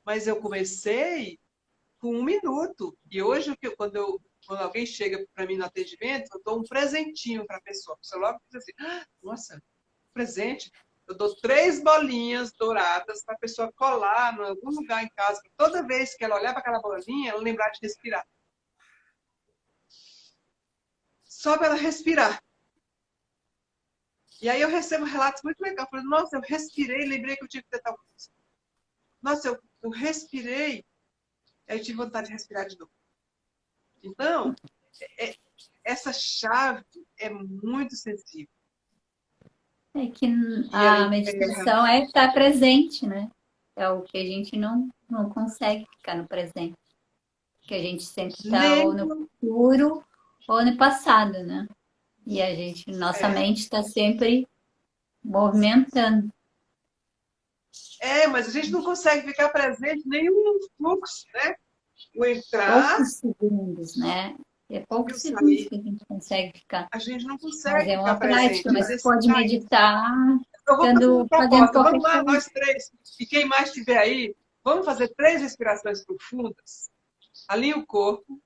Mas eu comecei com 1 minuto. E hoje, quando alguém chega para mim no atendimento, eu dou um presentinho para a pessoa. A pessoa logo diz assim, nossa, presente. Eu dou 3 bolinhas douradas para a pessoa colar em algum lugar em casa. Toda vez que ela olhar para aquela bolinha, ela lembrar de respirar. Só para ela respirar. E aí eu recebo relatos muito legais. Eu falei, nossa, eu respirei, lembrei que eu tinha que ter tal coisa. Nossa, eu respirei, aí eu tive vontade de respirar de novo. Então, essa chave é muito sensível. É que E a aí, meditação é estar presente, né? É o que a gente não consegue ficar no presente. Que a gente sempre está ou no futuro ou no passado, né? E nossa mente está sempre movimentando. mas a gente não consegue ficar presente nem no fluxo, né? O entrar Poucos segundos, né? É e poucos o segundos sair. que a gente consegue ficar. A gente não Mas consegue é uma ficar prática, presente, mas pode exercitar isso. meditar Eu vou fazer uma fazendo proposta. qualquer Vamos lá, coisa. nós 3. E quem mais estiver aí, vamos fazer 3 respirações profundas. Alinha o corpo.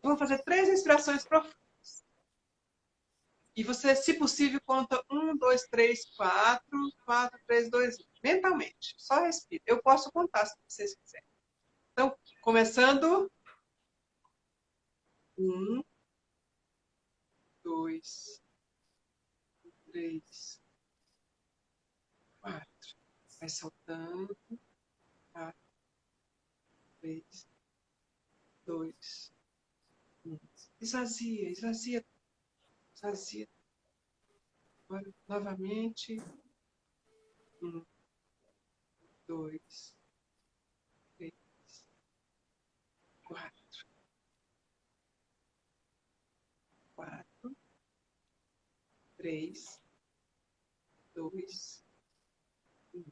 Vamos fazer 3 respirações profundas. E você, se possível, conta 1, 2, 3, 4, 4, 3, 2, 1. Mentalmente. Só respira. Eu posso contar se vocês quiserem. Então, começando. 1, 2, 3, 4. Vai soltando. 4, 3, 2, 1. Esvazia, esvazia, esvazia. Agora, novamente. 1, 2, 3, 4. 4, 3, 2, 1.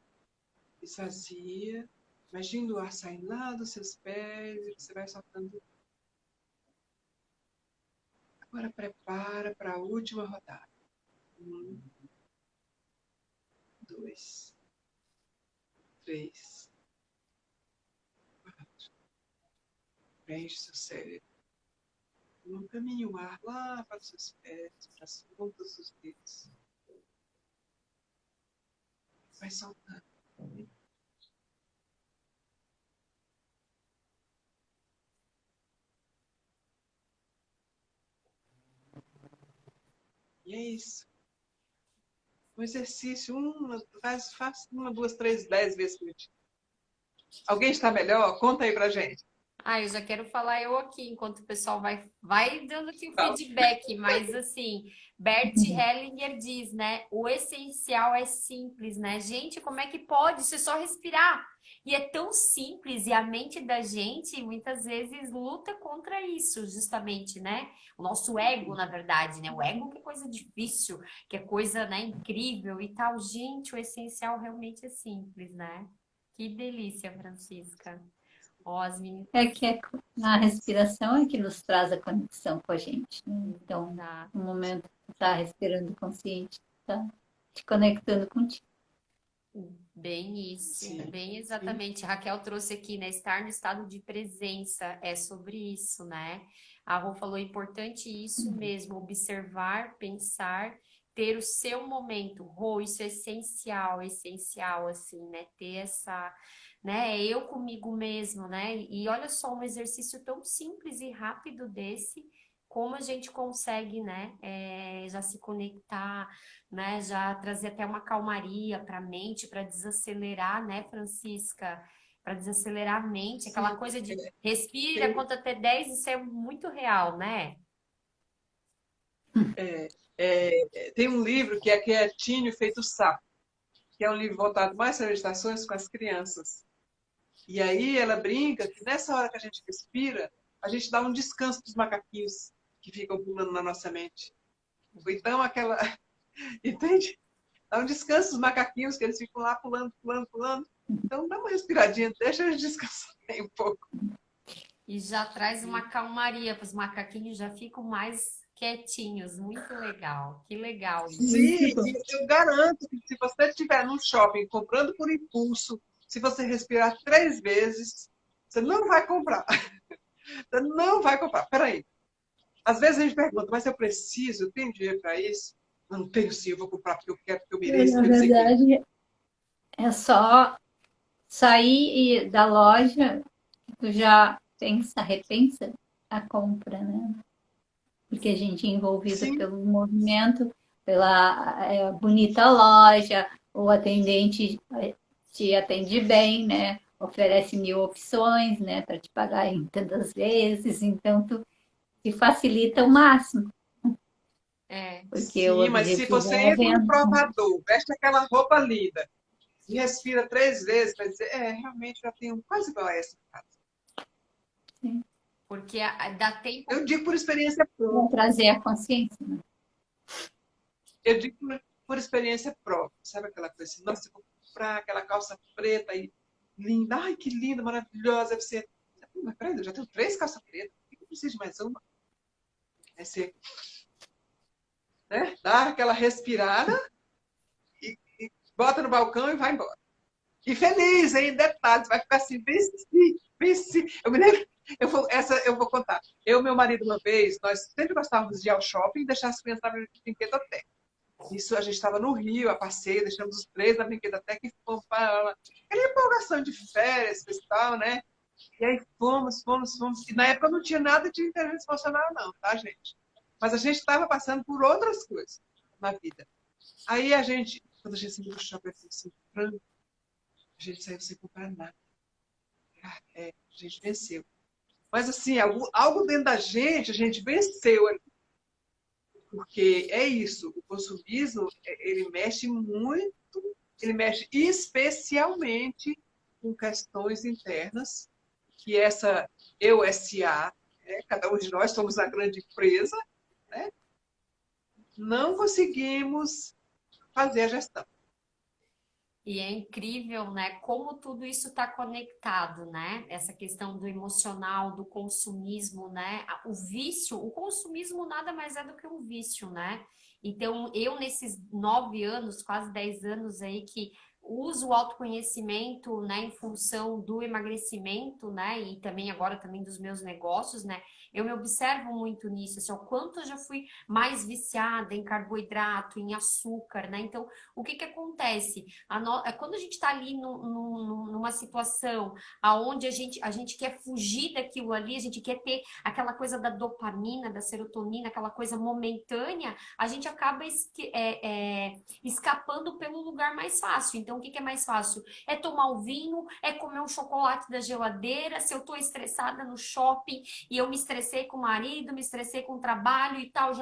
Esvazia. Imagina o ar saindo lá dos seus pés e você vai soltando. Agora prepara para a última rodada. 1, 2, 3, 4. Preenche seu cérebro. Não caminhe o ar lá para os seus pés, para as pontas dos dedos. Vai soltando. E é isso. Um exercício, faz 1, 2, 3, 10 vezes por dia. Alguém está melhor? Conta aí pra gente. Eu já quero falar eu aqui, enquanto o pessoal vai dando aqui o Fala. feedback, mas assim, Bert Hellinger diz, né? O essencial é simples, né? Gente, como é que pode? Isso é só respirar. E é tão simples, e a mente da gente muitas vezes luta contra isso, justamente, né? O nosso ego, na verdade, né? O ego que é coisa difícil, que é coisa, né, incrível e tal. Gente, o essencial realmente é simples, né? Que delícia, Francisca. Ó, as meninas. A respiração é que nos traz a conexão com a gente, né? Então, Tá. no momento que está respirando consciente, está te conectando contigo. Bem isso, Sim, bem exatamente. Raquel trouxe aqui, né? Estar no estado de presença é sobre isso, né? A Rô falou importante isso mesmo, observar, pensar, ter o seu momento. Rô, isso é essencial, assim, né? Ter essa, né? Eu comigo mesmo, né? E olha só, um exercício tão simples e rápido desse, como a gente consegue, né? Já se conectar, né? Já trazer até uma calmaria para a mente, para desacelerar, né, Francisca? Para desacelerar a mente, aquela sim. coisa de respira, Tem, conta até 10, isso é muito real, né? tem um livro que é Quietinho Feito Sapo, que é um livro voltado mais para meditações com as crianças. E aí ela brinca que nessa hora que a gente respira, a gente dá um descanso para os macaquinhos que ficam pulando na nossa mente. Então, aquela. Entende? Dá um descanso dos macaquinhos, que eles ficam lá pulando, pulando, pulando. Então, dá uma respiradinha, deixa eles descansarem um pouco. E já traz uma calmaria para os macaquinhos, já ficam mais quietinhos. Muito legal. Que legal isso. Sim, e eu garanto que se você estiver num shopping comprando por impulso, se você respirar 3 vezes, você não vai comprar. Você não vai comprar. Peraí. Às vezes a gente pergunta, mas eu preciso, eu tenho dinheiro para isso? Eu não tenho sim, eu vou comprar porque eu quero, porque eu mereço, Na porque eu não sei o quê. verdade, é só sair da loja, tu já pensa, repensa a compra, né? Porque a gente é envolvida Sim, pelo movimento, pela bonita loja, o atendente te atende bem, né? Oferece 1000 opções, né? Para te pagar em tantas vezes, então tu te facilita o máximo, É. porque o sim, mas se objetivo você é a entra no venda. provador, veste aquela roupa linda e respira 3 vezes, vai dizer, realmente eu tenho quase igual a essa em casa. Porque dá tempo. Eu digo por experiência Vão própria. trazer a consciência, né? Eu digo por experiência própria. Sabe aquela coisa assim, nossa, eu vou comprar aquela calça preta e linda. Ai, que linda, maravilhosa. Aí você, mas peraí, eu já tenho 3 calças pretas. Por que eu preciso de mais uma? Aí você, né, dá aquela respirada e bota no balcão e vai embora. E feliz, hein? Detalhes, vai ficar assim, vence, vence. Eu me lembro, eu vou contar. Eu e meu marido, uma vez, nós sempre gostávamos de ir ao shopping e deixar as crianças na brinquedoteca. Isso a gente estava no Rio, a passeio, deixamos os 3 na brinquedoteca e fomos para aquela empolgação de férias, tal, né? E aí fomos, fomos, fomos. E na época não tinha nada de inteligência emocional, não, tá, gente? Mas a gente estava passando por outras coisas na vida. Aí a gente, quando a gente saiu do shopping, assim, franco, a gente saiu sem comprar nada. A gente venceu. Mas assim, algo dentro da gente, a gente venceu ali. Porque é isso, o consumismo, ele mexe muito, ele mexe especialmente com questões internas, que essa eu, SA, né, cada um de nós somos a grande empresa, né, não conseguimos fazer a gestão. E é incrível, né, como tudo isso está conectado, né? Essa questão do emocional, do consumismo, né? O vício, o consumismo nada mais é do que um vício, né? Então, eu nesses 9 anos, quase 10 anos aí que uso o autoconhecimento, né, em função do emagrecimento, né, e também agora também dos meus negócios, né? Eu me observo muito nisso, assim, o quanto eu já fui mais viciada em carboidrato, em açúcar, né? Então, o que que acontece? Quando a gente está ali numa situação aonde a gente quer fugir daquilo ali, a gente quer ter aquela coisa da dopamina, da serotonina, aquela coisa momentânea, a gente acaba escapando pelo lugar mais fácil. Então, o que que é mais fácil? É tomar o vinho, é comer um chocolate da geladeira. Se eu estou estressada no shopping e eu me estressei com o marido, me estressei com o trabalho e tal,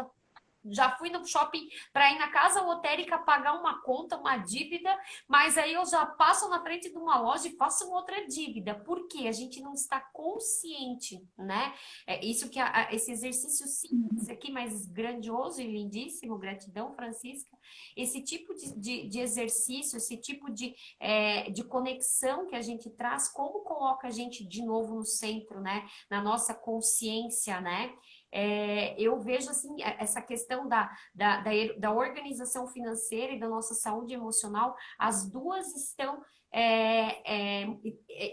já fui no shopping para ir na casa lotérica pagar uma conta, uma dívida, mas aí eu já passo na frente de uma loja e faço outra dívida. Por quê? A gente não está consciente, né? É isso que esse exercício simples aqui, mais grandioso e lindíssimo, gratidão, Francisca. Esse tipo de exercício, esse tipo de conexão que a gente traz, como coloca a gente de novo no centro, né? Na nossa consciência, né? Eu vejo assim essa questão da organização financeira e da nossa saúde emocional, as duas estão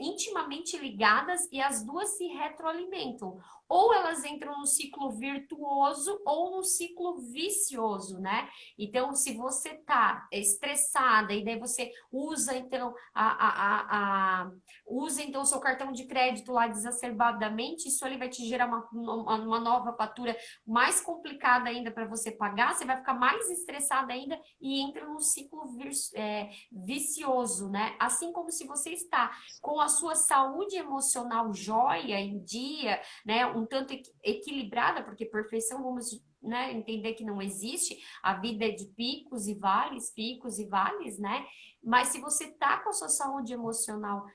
intimamente ligadas e as duas se retroalimentam. Ou elas entram no ciclo virtuoso ou no ciclo vicioso, né? Então, se você tá estressada e daí você usa então usa então o seu cartão de crédito lá exacerbadamente, isso ali vai te gerar uma nova fatura mais complicada ainda para você pagar, você vai ficar mais estressada ainda e entra num ciclo vicioso, né? Assim como se você está com a sua saúde emocional jóia, em dia, né, um tanto equilibrada, porque perfeição, vamos, né, entender que não existe, a vida é de picos e vales, né? Mas se você tá com a sua saúde emocional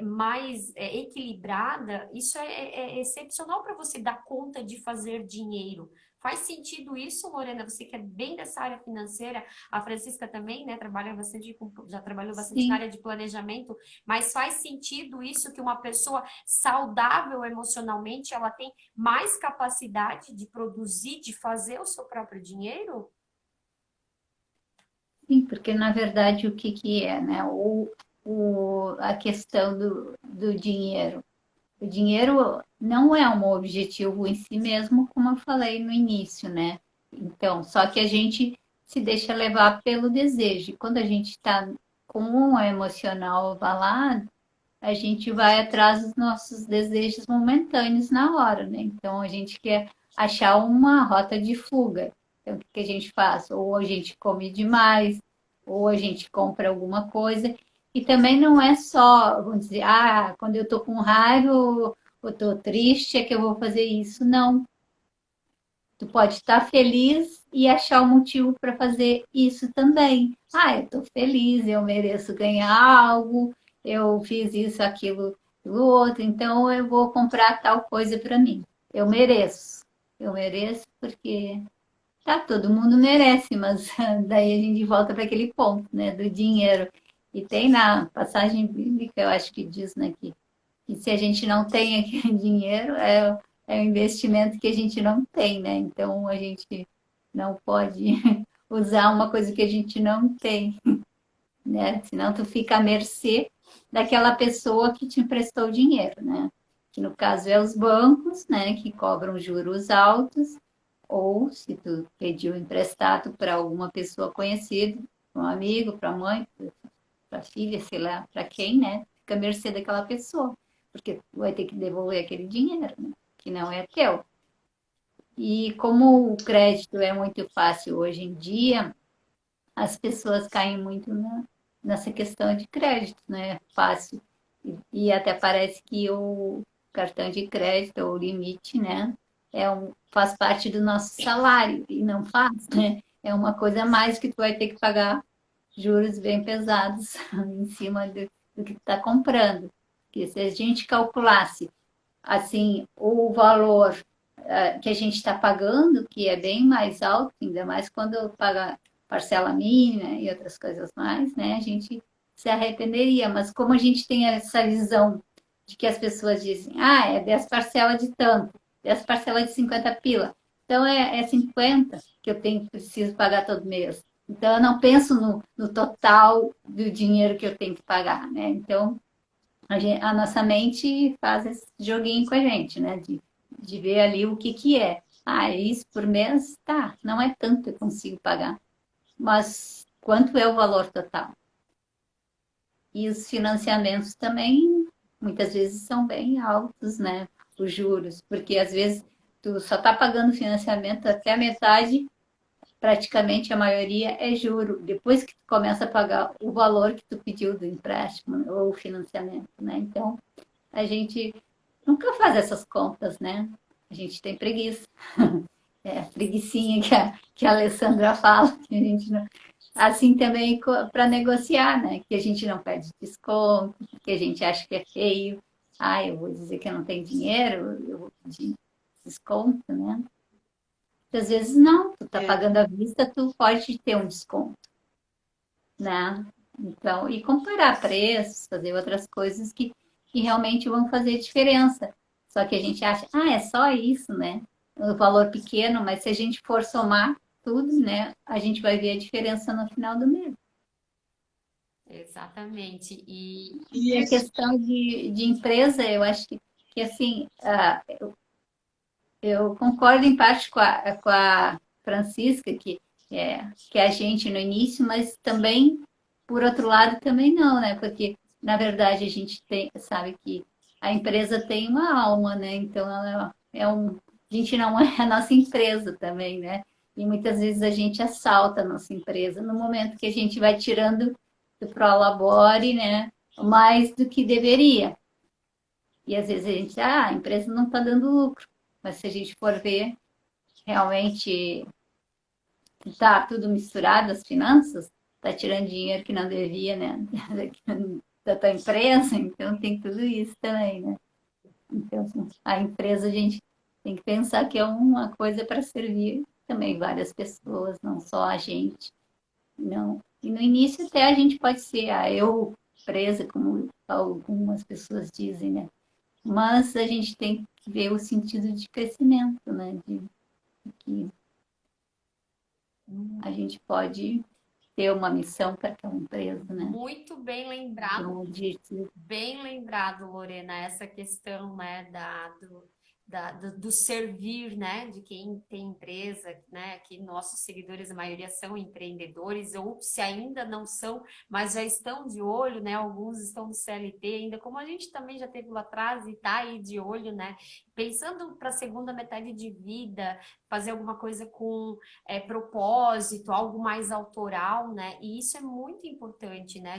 mais equilibrada, isso é excepcional para você dar conta de fazer dinheiro. Faz sentido isso, Lorena? Você que é bem dessa área financeira, a Francisca também, né, trabalha bastante, já trabalhou bastante na Sim. área de planejamento, mas faz sentido isso que uma pessoa saudável emocionalmente, ela tem mais capacidade de produzir, de fazer o seu próprio dinheiro? Sim, porque na verdade o que que é, né? A questão do dinheiro. O dinheiro não é um objetivo em si mesmo, como eu falei no início, né? Então, só que a gente se deixa levar pelo desejo. E quando a gente está com um emocional abalado, a gente vai atrás dos nossos desejos momentâneos na hora, né? Então, a gente quer achar uma rota de fuga. Então, o que que a gente faz? Ou a gente come demais, ou a gente compra alguma coisa. E também não é só, vamos dizer, quando eu tô com raiva ou eu tô triste é que eu vou fazer isso. Não. Tu pode estar feliz e achar um motivo para fazer isso também. Eu estou feliz, eu mereço ganhar algo, eu fiz isso, aquilo outro, então eu vou comprar tal coisa para mim. Eu mereço. Eu mereço porque todo mundo merece, mas daí a gente volta para aquele ponto, né, do dinheiro. E tem na passagem bíblica, eu acho que diz, né, que se a gente não tem aquele dinheiro, é um investimento que a gente não tem, né? Então a gente não pode usar uma coisa que a gente não tem, né? Senão tu fica à mercê daquela pessoa que te emprestou o dinheiro, né? Que no caso é os bancos, né? Que cobram juros altos, ou se tu pediu emprestado para alguma pessoa conhecida, para um amigo, para a mãe, para a filha, sei lá, para quem, né? Fica à mercê daquela pessoa, porque tu vai ter que devolver aquele dinheiro, né? Que não é teu. E como o crédito é muito fácil hoje em dia, as pessoas caem muito nessa questão de crédito, né? Fácil. E até parece que o cartão de crédito, ou o limite, né? Faz parte do nosso salário, e não faz, né? É uma coisa a mais que tu vai ter que pagar juros bem pesados em cima do que tu está comprando. Porque se a gente calculasse assim o valor que a gente está pagando, que é bem mais alto, ainda mais quando paga parcela mínima e outras coisas mais, né? A gente se arrependeria. Mas como a gente tem essa visão de que as pessoas dizem, é 10 parcelas de tanto, 10 parcelas de 50 pila, então é 50 que eu preciso pagar todo mês. Então eu não penso no total do dinheiro que eu tenho que pagar, né? Então a nossa mente faz esse joguinho com a gente, né? De ver ali o que que é. Isso por mês, tá, não é tanto que eu consigo pagar. Mas quanto é o valor total? E os financiamentos também, muitas vezes, são bem altos, né? Os juros, porque às vezes tu só tá pagando financiamento até a metade, praticamente a maioria é juro. Depois que tu começa a pagar o valor que tu pediu do empréstimo ou financiamento, né? Então, a gente nunca faz essas contas, né? A gente tem preguiça. É a preguicinha que a Alessandra fala, que a gente não... Assim também para negociar, né? Que a gente não pede desconto, que a gente acha que é feio. Eu vou dizer que eu não tenho dinheiro, eu vou pedir desconto, né? Às vezes não, tu tá É, pagando à vista, tu pode ter um desconto, né? Então, e comparar preços, fazer outras coisas que realmente vão fazer diferença. Só que a gente acha, é só isso, né? O valor pequeno, mas se a gente for somar tudo, né, a gente vai ver a diferença no final do mês. Exatamente. e E a esse, questão de empresa, eu acho que assim, eu concordo em parte com a Francisca, que a gente no início, mas também, por outro lado, também não, né? Porque, na verdade, a gente sabe que a empresa tem uma alma, né? Então, ela a gente não é a nossa empresa também, né? E muitas vezes a gente assalta a nossa empresa no momento que a gente vai tirando do prolabore, né? mais do que deveria. E às vezes a gente, a empresa não está dando lucro. Mas se a gente for ver, realmente está tudo misturado, as finanças, está tirando dinheiro que não devia, né? Da tua empresa, então tem tudo isso também, né? Então, a empresa a gente tem que pensar que é uma coisa para servir também várias pessoas, não só a gente. Não. E no início até a gente pode ser eu presa, como algumas pessoas dizem, né? Mas a gente tem que ver o sentido de crescimento, né? De que a gente pode ter uma missão para aquela empresa, né? Muito bem Ter lembrado. um objetivo. Bem lembrado, Lorena, essa questão, né, do servir, né, de quem tem empresa, né, que nossos seguidores, a maioria são empreendedores, ou se ainda não são, mas já estão de olho, né, alguns estão no CLT ainda, como a gente também já teve lá atrás e tá aí de olho, né, pensando para a segunda metade de vida, fazer alguma coisa com propósito, algo mais autoral, né, e isso é muito importante, né,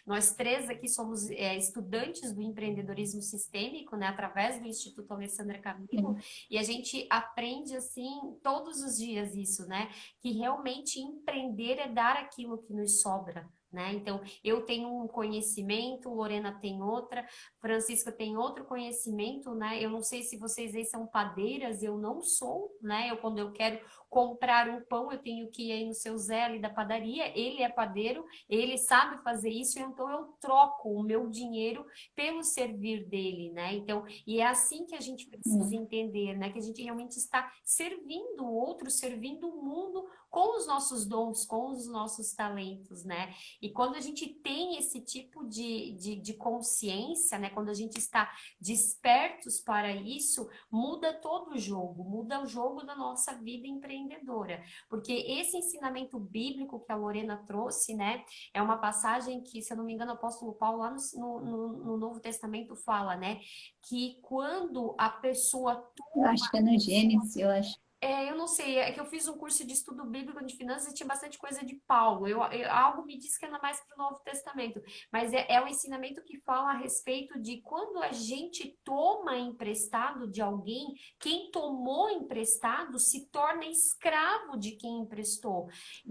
nós três aqui somos estudantes do empreendedorismo sistêmico, né, através do Instituto Alessandra Camilo, e a gente aprende assim todos os dias isso, né, que realmente empreender é dar aquilo que nos sobra. Né? Então, eu tenho um conhecimento, Lorena tem outra, Francisca tem outro conhecimento, né? Eu não sei se vocês aí são padeiras, eu não sou, né? Quando eu quero comprar um pão, eu tenho que ir aí no seu Zé ali da padaria, ele é padeiro, ele sabe fazer isso, então eu troco o meu dinheiro pelo servir dele, né? Então, e é assim que a gente precisa entender, né? Que a gente realmente está servindo o outro, servindo o mundo com os nossos dons, com os nossos talentos, né? E quando a gente tem esse tipo de consciência, né? Quando a gente está despertos para isso, muda todo o jogo, muda o jogo da nossa vida empreendedora. Porque esse ensinamento bíblico que a Lorena trouxe, né? É uma passagem que, se eu não me engano, o apóstolo Paulo lá no Novo Testamento fala, né? Que quando a pessoa Eu acho que é no Gênesis, eu acho. eu não sei, é que eu fiz um curso de estudo bíblico de finanças e tinha bastante coisa de Paulo. Algo me diz que era mais para o Novo Testamento, mas é um ensinamento que fala a respeito de quando a gente toma emprestado de alguém, quem tomou emprestado se torna escravo de quem emprestou.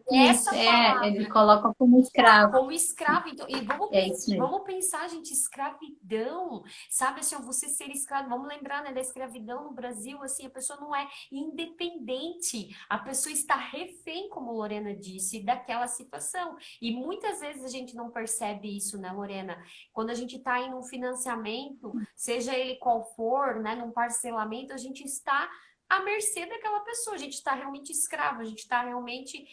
E Isso, essa palavra ele coloca como escravo. como escravo, então, e É isso mesmo. vamos pensar, gente, escravidão, sabe assim, ó, você ser escravo, vamos lembrar, né, da escravidão no Brasil, assim, a pessoa não é independente, a pessoa está refém, como Lorena disse, daquela situação, e muitas vezes a gente não percebe isso, né, Lorena? Quando a gente está em um financiamento, seja ele qual for, né, num parcelamento, a gente está à mercê daquela pessoa, a gente está realmente escravo, a gente está realmente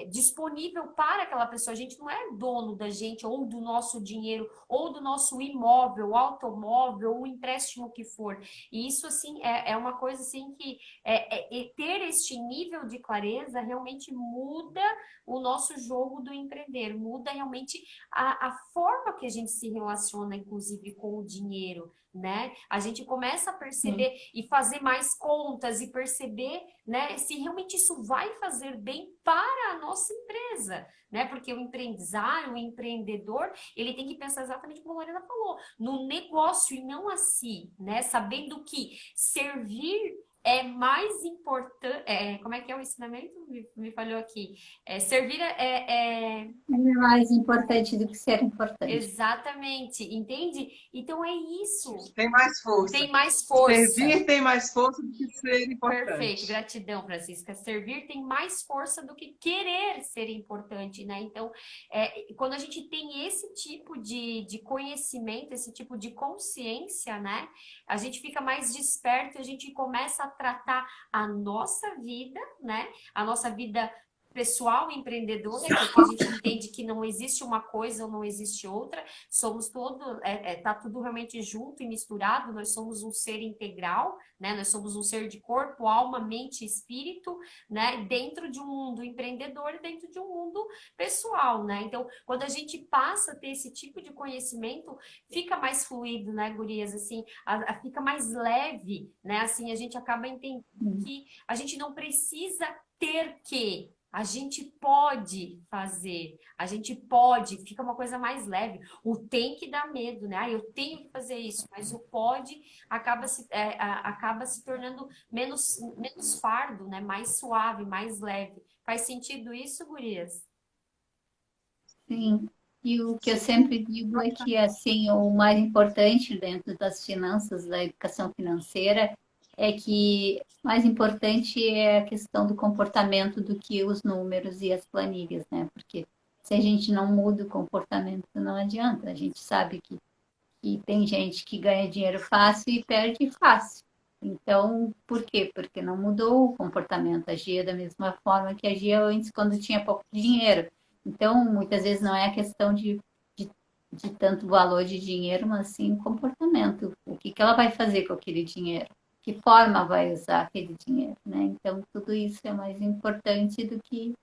disponível para aquela pessoa. A gente não é dono da gente, ou do nosso dinheiro, ou do nosso imóvel, automóvel, o empréstimo que for. E isso, assim, é uma coisa, assim, que ter este nível de clareza realmente muda o nosso jogo do empreender, muda realmente a forma que a gente se relaciona, inclusive, com o dinheiro, né? A gente começa a perceber e fazer mais contas e perceber, né, se realmente isso vai fazer bem para a nossa empresa, né? Porque o empresário, o empreendedor, ele tem que pensar exatamente como a Lorena falou, no negócio e não a si, né? Sabendo que servir é mais importante. Como é que é o ensinamento? Me falhou aqui. Servir É mais importante do que ser importante. exatamente, entende? Então é isso. Tem mais força. Tem mais força. Servir tem mais força do que ser Perfeito, importante. gratidão, Francisca. Servir tem mais força do que querer ser importante, né? Então, quando a gente tem esse tipo de conhecimento, esse tipo de consciência, né? A gente fica mais desperto e a gente começa a tratar a nossa vida, né? A nossa vida pessoal empreendedora, porque a gente entende que não existe uma coisa ou não existe outra, somos tá tudo realmente junto e misturado, nós somos um ser integral, né? Nós somos um ser de corpo, alma, mente e espírito, né? Dentro de um mundo empreendedor e dentro de um mundo pessoal, né? Então, quando a gente passa a ter esse tipo de conhecimento, fica mais fluido, né, gurias? Assim, fica mais leve, né? Assim, a gente acaba entendendo que a gente não precisa ter que, A gente pode fazer, a gente pode, fica uma coisa mais leve. O tem que dá medo, né? Ah, eu tenho que fazer isso, mas o pode acaba se tornando menos fardo, né? Mais suave, mais leve. Faz sentido isso, gurias? Sim. E o que eu sempre digo é que, assim, o mais importante dentro das finanças, da educação financeira, é que o mais importante é a questão do comportamento do que os números e as planilhas, né? Porque se a gente não muda o comportamento, não adianta. A gente sabe que tem gente que ganha dinheiro fácil e perde fácil. Então, por quê? Porque não mudou o comportamento, agia da mesma forma que agia antes quando tinha pouco dinheiro. Então, muitas vezes não é a questão de, de tanto valor de dinheiro, mas sim o comportamento. O que, que ela vai fazer com aquele dinheiro? Que forma vai usar aquele dinheiro, né? Então, tudo isso é mais importante do que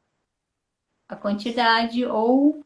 a quantidade ou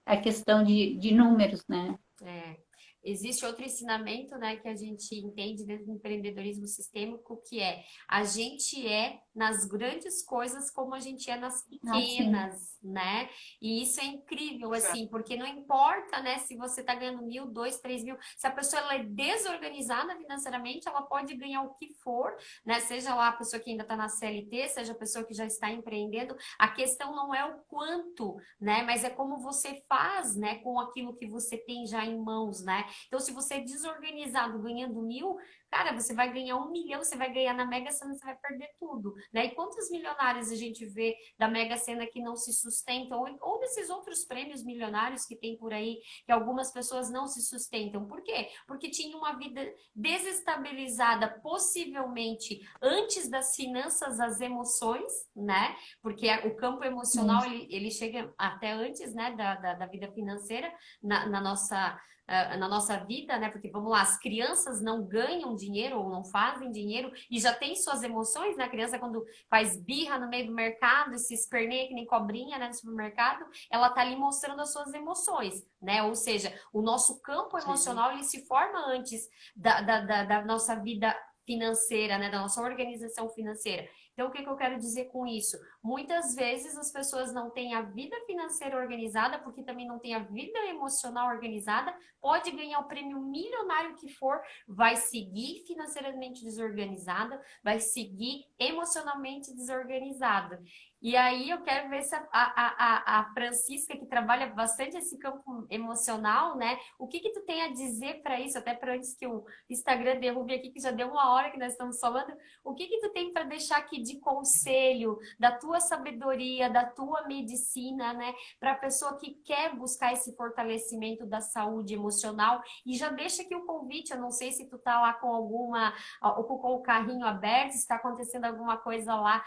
a questão de números, né? É. Existe outro ensinamento, né, que a gente entende dentro do empreendedorismo sistêmico, que é a gente é nas grandes coisas como a gente é nas Assim, pequenas, né? E isso é incrível, Certo. assim, porque não importa, né, se você tá ganhando 1.000, 2, 3.000, se a pessoa ela é desorganizada financeiramente, ela pode ganhar o que for, né? Seja lá a pessoa que ainda está na CLT, seja a pessoa que já está empreendendo, a questão não é o quanto, né? Mas é como você faz, né, com aquilo que você tem já em mãos, né? Então, se você é desorganizado ganhando 1.000, cara, você vai ganhar 1 milhão, você vai ganhar na Mega Sena, você vai perder tudo, né? E quantos milionários a gente vê da Mega Sena que não se sustentam, ou desses outros prêmios milionários que tem por aí, que algumas pessoas não se sustentam. Por quê? Porque tinha uma vida desestabilizada, possivelmente antes das finanças, as emoções, né? Porque o campo emocional, ele chega até antes, né, da vida financeira, na nossa na nossa vida, né? Porque vamos lá, as crianças não ganham dinheiro ou não fazem dinheiro e já tem suas emoções, né? A criança, quando faz birra no meio do mercado, se esperneia que nem cobrinha, né, no supermercado, ela tá ali mostrando as suas emoções, né? Ou seja, o nosso campo Sim. emocional ele se forma antes da nossa vida financeira, né? Da nossa organização financeira. Então, o que eu quero dizer com isso? Muitas vezes as pessoas não têm a vida financeira organizada, porque também não têm a vida emocional organizada, pode ganhar o prêmio milionário que for, vai seguir financeiramente desorganizada, vai seguir emocionalmente desorganizada. E aí eu quero ver se a Francisca, que trabalha bastante esse campo emocional, né? O que tu tem a dizer para isso? Até para antes que o Instagram derrube aqui, que já deu 1 hora que nós estamos falando, o que tu tem para deixar aqui de conselho, da tua sabedoria, da tua medicina, né? Para a pessoa que quer buscar esse fortalecimento da saúde emocional. E já deixa aqui o convite, eu não sei se tu tá lá com ou com o carrinho aberto, se está acontecendo alguma coisa lá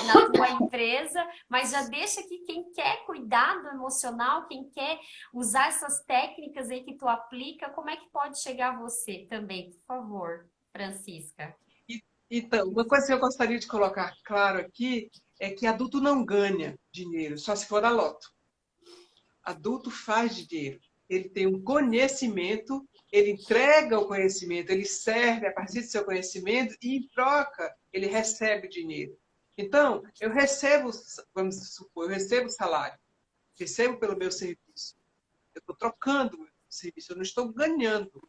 na tua empresa, mas já deixa aqui quem quer cuidar do emocional, quem quer usar essas técnicas aí que tu aplica, como é que pode chegar a você também, por favor, Francisca? Então, uma coisa que eu gostaria de colocar claro aqui é que adulto não ganha dinheiro, só se for da loto. Adulto faz dinheiro. Ele tem um conhecimento, ele entrega o conhecimento, ele serve a partir do seu conhecimento e, em troca, ele recebe dinheiro. Então, eu recebo, vamos supor, eu recebo salário, recebo pelo meu serviço. Eu estou trocando o serviço, eu não estou ganhando.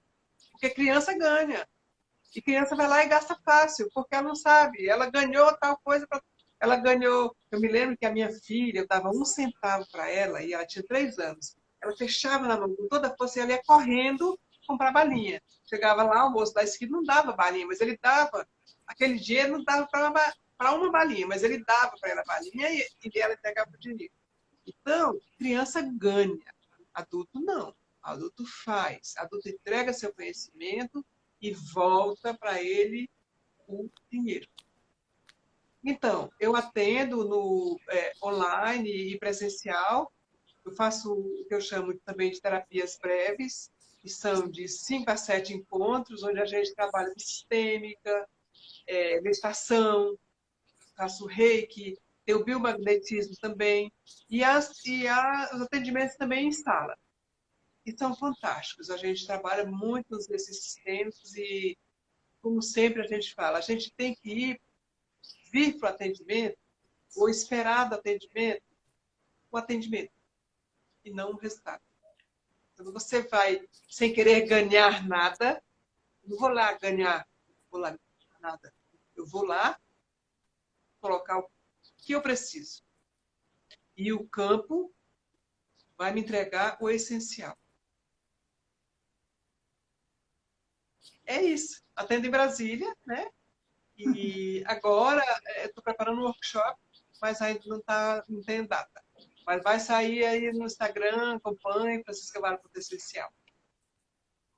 Porque criança ganha. E criança vai lá e gasta fácil, porque ela não sabe. Ela ganhou tal coisa. Ela ganhou. Eu me lembro que a minha filha, eu dava 1 centavo para ela, e ela tinha 3 anos. Ela fechava na mão com toda a força e ela ia correndo comprar balinha. Chegava lá, o moço da esquina não dava balinha, mas ele dava. Aquele dinheiro não dava para uma balinha, mas ele dava para ela a balinha e ela pegava o dinheiro. Então, criança ganha, adulto não. Adulto faz, adulto entrega seu conhecimento e volta para ele o dinheiro. Então, eu atendo no online e presencial, eu faço o que eu chamo também de terapias breves, que são de 5 a 7 encontros, onde a gente trabalha sistêmica, meditação, faço reiki, tem o biomagnetismo também, os atendimentos também em sala. E são fantásticos. A gente trabalha muito nesses sistemas e, como sempre a gente fala, a gente tem que vir para o atendimento ou esperar do atendimento o atendimento e não o resultado. Então, você vai sem querer ganhar nada, não vou lá ganhar, não vou lá ganhar nada. Eu vou lá colocar o que eu preciso. E o campo vai me entregar o essencial. É isso. Atendo em Brasília, né? E agora estou preparando um workshop, mas ainda não tem data. Mas vai sair aí no Instagram, acompanhe, Francisca Vara Ponto Essencial.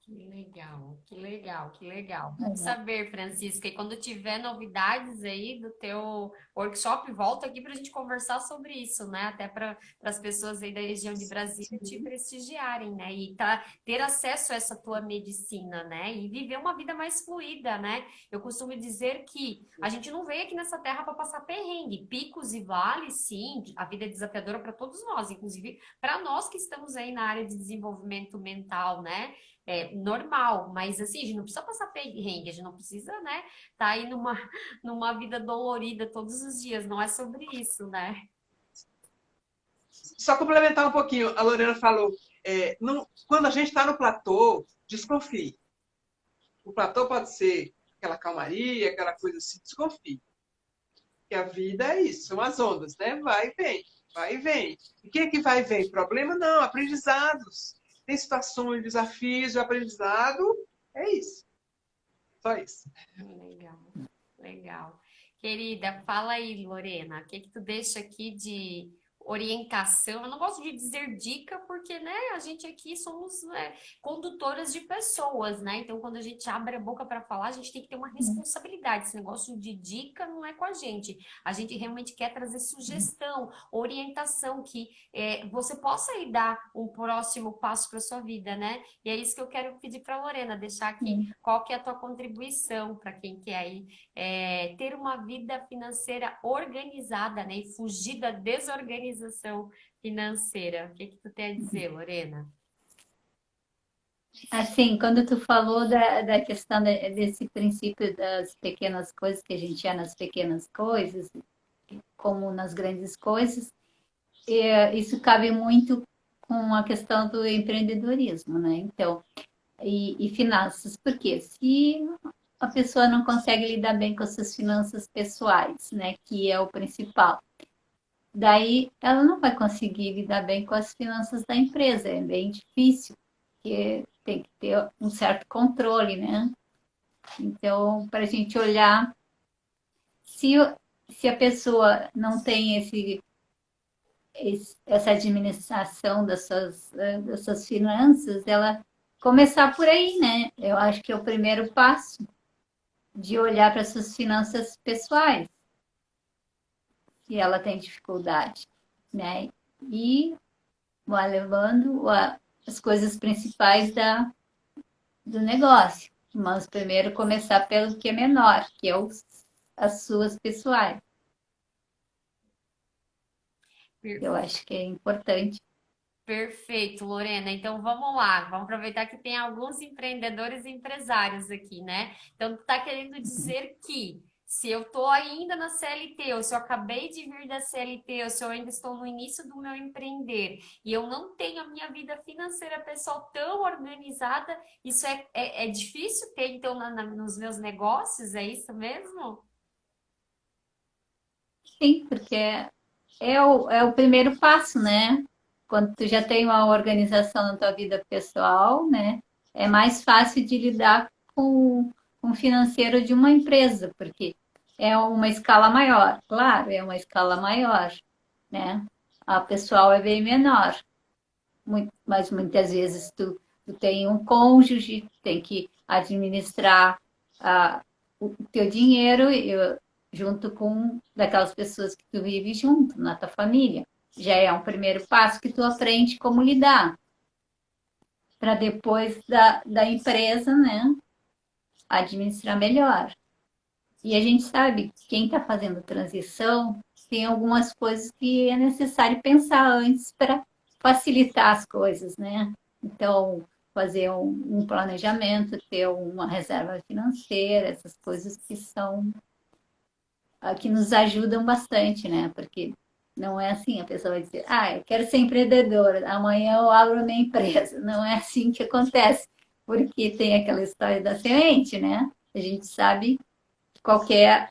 Que legal, que legal, que legal. Bom saber, Francisca. E quando tiver novidades aí do teu workshop, volta aqui para a gente conversar sobre isso, né? Até para as pessoas aí da região de Brasília te prestigiarem, né? E ter acesso a essa tua medicina, né? E viver uma vida mais fluida, né? Eu costumo dizer que a gente não veio aqui nessa terra para passar perrengue, picos e vales, sim. A vida é desafiadora para todos nós, inclusive para nós que estamos aí na área de desenvolvimento mental, né? É normal, mas assim, a gente não precisa passar perrengue, a gente não precisa, né, tá aí numa vida dolorida todos os dias, não é sobre isso, né? Só complementar um pouquinho, a Lorena falou, quando a gente está no platô, desconfie. O platô pode ser aquela calmaria, aquela coisa assim, desconfie. Porque a vida é isso, são as ondas, né? Vai e vem, vai e vem. E quem é que vai e vem? Problema não, aprendizados. Tem situações, desafios, o aprendizado é isso. Só isso. Legal, legal. Querida, fala aí, Lorena, o que que tu deixa aqui de orientação? Eu não gosto de dizer dica, porque, né, a gente aqui somos, né, condutoras de pessoas, né? Então, quando a gente abre a boca para falar, a gente tem que ter uma responsabilidade. Esse negócio de dica não é com a gente. A gente realmente quer trazer sugestão, orientação, que você possa aí dar um próximo passo para sua vida, né? E é isso que eu quero pedir para a Lorena, deixar aqui qual que é a tua contribuição para quem quer aí ter uma vida financeira organizada, né? E fugir da desorganização financeira. O que que tu tem a dizer, Lorena? Assim, quando tu falou da questão desse princípio das pequenas coisas, que a gente é nas pequenas coisas, como nas grandes coisas, isso cabe muito com a questão do empreendedorismo, né? Então, e finanças, porque se a pessoa não consegue lidar bem com as suas finanças pessoais, né, que é o principal, daí ela não vai conseguir lidar bem com as finanças da empresa, é bem difícil, porque tem que ter um certo controle, né? Então, para a gente olhar, se, se a pessoa não tem essa administração das suas finanças, ela começar por aí, né? Eu acho que é o primeiro passo de olhar para suas finanças pessoais, se ela tem dificuldade, né? E vai levando as coisas principais do negócio. Mas primeiro começar pelo que é menor, que é as suas pessoais. Eu acho que é importante. Perfeito, Lorena. Então vamos lá, vamos aproveitar que tem alguns empreendedores e empresários aqui, né? Então tu tá querendo dizer que se eu tô ainda na CLT, ou se eu acabei de vir da CLT, ou se eu ainda estou no início do meu empreender e eu não tenho a minha vida financeira pessoal tão organizada, isso é difícil ter então nos meus negócios, é isso mesmo? Sim, porque é o primeiro passo, né? Quando tu já tem uma organização na tua vida pessoal, né? É mais fácil de lidar com o financeiro de uma empresa, porque é uma escala maior. Claro, é uma escala maior, né? A pessoal é bem menor. Mas muitas vezes tu tem um cônjuge, tem que administrar o teu dinheiro junto com daquelas pessoas que tu vive junto, na tua família. Já é um primeiro passo que tu aprende como lidar, para depois da empresa, né, administrar melhor. E a gente sabe que quem está fazendo transição tem algumas coisas que é necessário pensar antes para facilitar as coisas, né? Então, fazer um planejamento, ter uma reserva financeira, essas coisas que são que nos ajudam bastante, né? Porque não é assim, a pessoa vai dizer, eu quero ser empreendedora, amanhã eu abro a minha empresa. Não é assim que acontece, porque tem aquela história da semente, né? A gente sabe que qualquer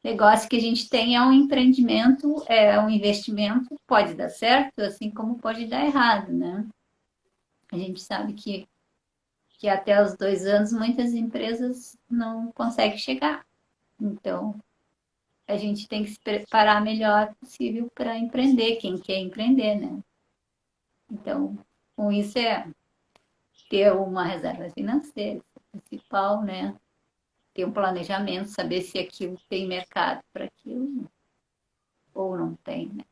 negócio que a gente tem é um empreendimento, é um investimento, pode dar certo, assim como pode dar errado, né? A gente sabe que até os 2 anos muitas empresas não conseguem chegar. Então, a gente tem que se preparar melhor possível para empreender, quem quer empreender, né? Então, com isso ter uma reserva financeira, principal, né? Ter um planejamento, saber se aquilo tem mercado para aquilo ou não tem, né?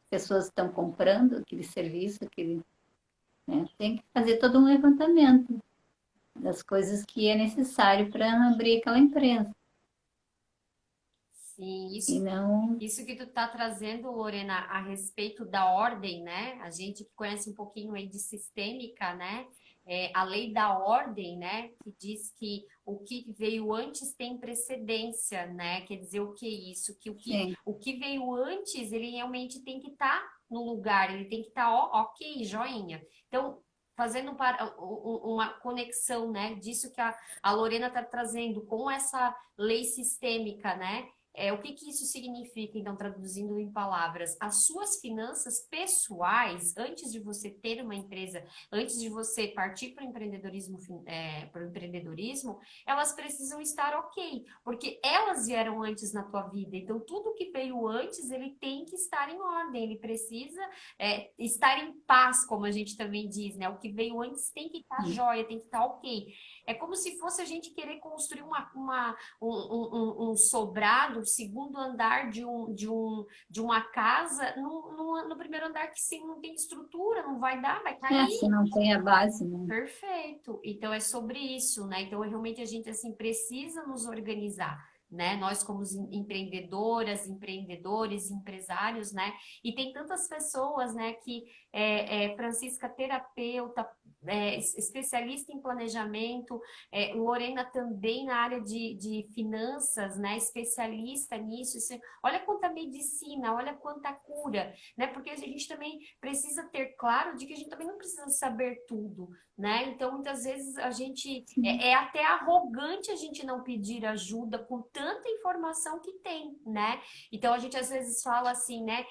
Pessoas estão comprando aquele serviço, né? Tem que fazer todo um levantamento das coisas que é necessário para abrir aquela empresa. Sim, E não. isso que tu tá trazendo, Lorena, a respeito da ordem, né? A gente que conhece um pouquinho aí de sistêmica, né? A lei da ordem, né? Que diz que o que veio antes tem precedência, né? Quer dizer o que é isso? Que Sim, o que veio antes, ele realmente tem que estar no lugar, ele tem que estar, ó, ok, joinha. Então, fazendo uma conexão, né? Disso que a Lorena está trazendo com essa lei sistêmica, né? O que que isso significa, então, traduzindo em palavras? As suas finanças pessoais, antes de você ter uma empresa, antes de você partir para o empreendedorismo, elas precisam estar ok, porque elas vieram antes na tua vida. Então, tudo que veio antes, ele tem que estar em ordem, ele precisa estar em paz, como a gente também diz, né? O que veio antes tem que estar jóia, tem que estar ok. É como se fosse a gente querer construir um sobrado, segundo andar de uma casa, no primeiro andar que sim, não tem estrutura, não vai dar, vai se cair. não tem a base, né? Perfeito. Então é sobre isso, né? Então realmente a gente assim precisa nos organizar, né? Nós como empreendedoras, empreendedores, empresários, né? E tem tantas pessoas, né? Que Francisca terapeuta, especialista em planejamento, Lorena também na área de finanças, né? Especialista nisso. Olha quanta medicina, olha quanta cura, né? Porque a gente também precisa ter claro de que a gente também não precisa saber tudo, né? Então, muitas vezes a gente é até arrogante a gente não pedir ajuda com tanta informação que tem, né? Então, a gente às vezes fala assim, né?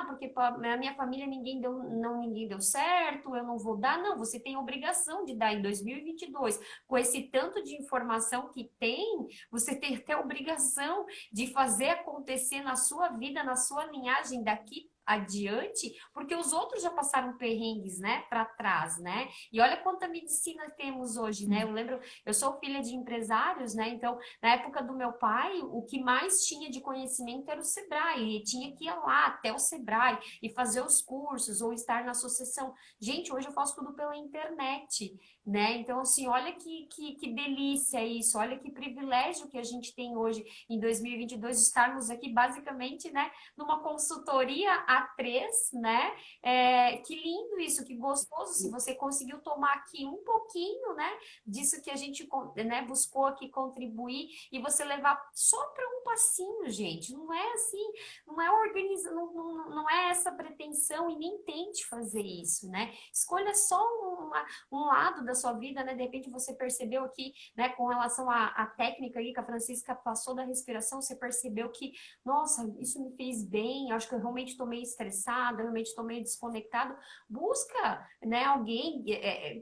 Porque na minha família ninguém deu certo, eu não vou dar. Não, você tem obrigação de dar em 2022. Com esse tanto de informação que tem, você tem até obrigação de fazer acontecer na sua vida, na sua linhagem daqui adiante, porque os outros já passaram perrengues, né, para trás, né? E olha quanta medicina temos hoje, né? Eu lembro, eu sou filha de empresários, né? Então, na época do meu pai, o que mais tinha de conhecimento era o Sebrae, ele tinha que ir lá até o Sebrae e fazer os cursos ou estar na associação. Gente, hoje eu faço tudo pela internet, né? Então, assim, olha que delícia isso, olha que privilégio que a gente tem hoje em 2022 de estarmos aqui basicamente, né, numa consultoria A3, né? Que lindo isso, que gostoso, se você conseguiu tomar aqui um pouquinho, né, disso que a gente, né, buscou aqui contribuir e você levar só para um passinho, gente. Não é assim, não é não é essa pretensão e nem tente fazer isso, né? Escolha só um lado da sua vida, né? De repente você percebeu aqui, né, com relação à técnica aí que a Francisca passou da respiração, você percebeu que, nossa, isso me fez bem, acho que eu realmente estou meio estressada, realmente estou meio desconectado. Busca, né, alguém,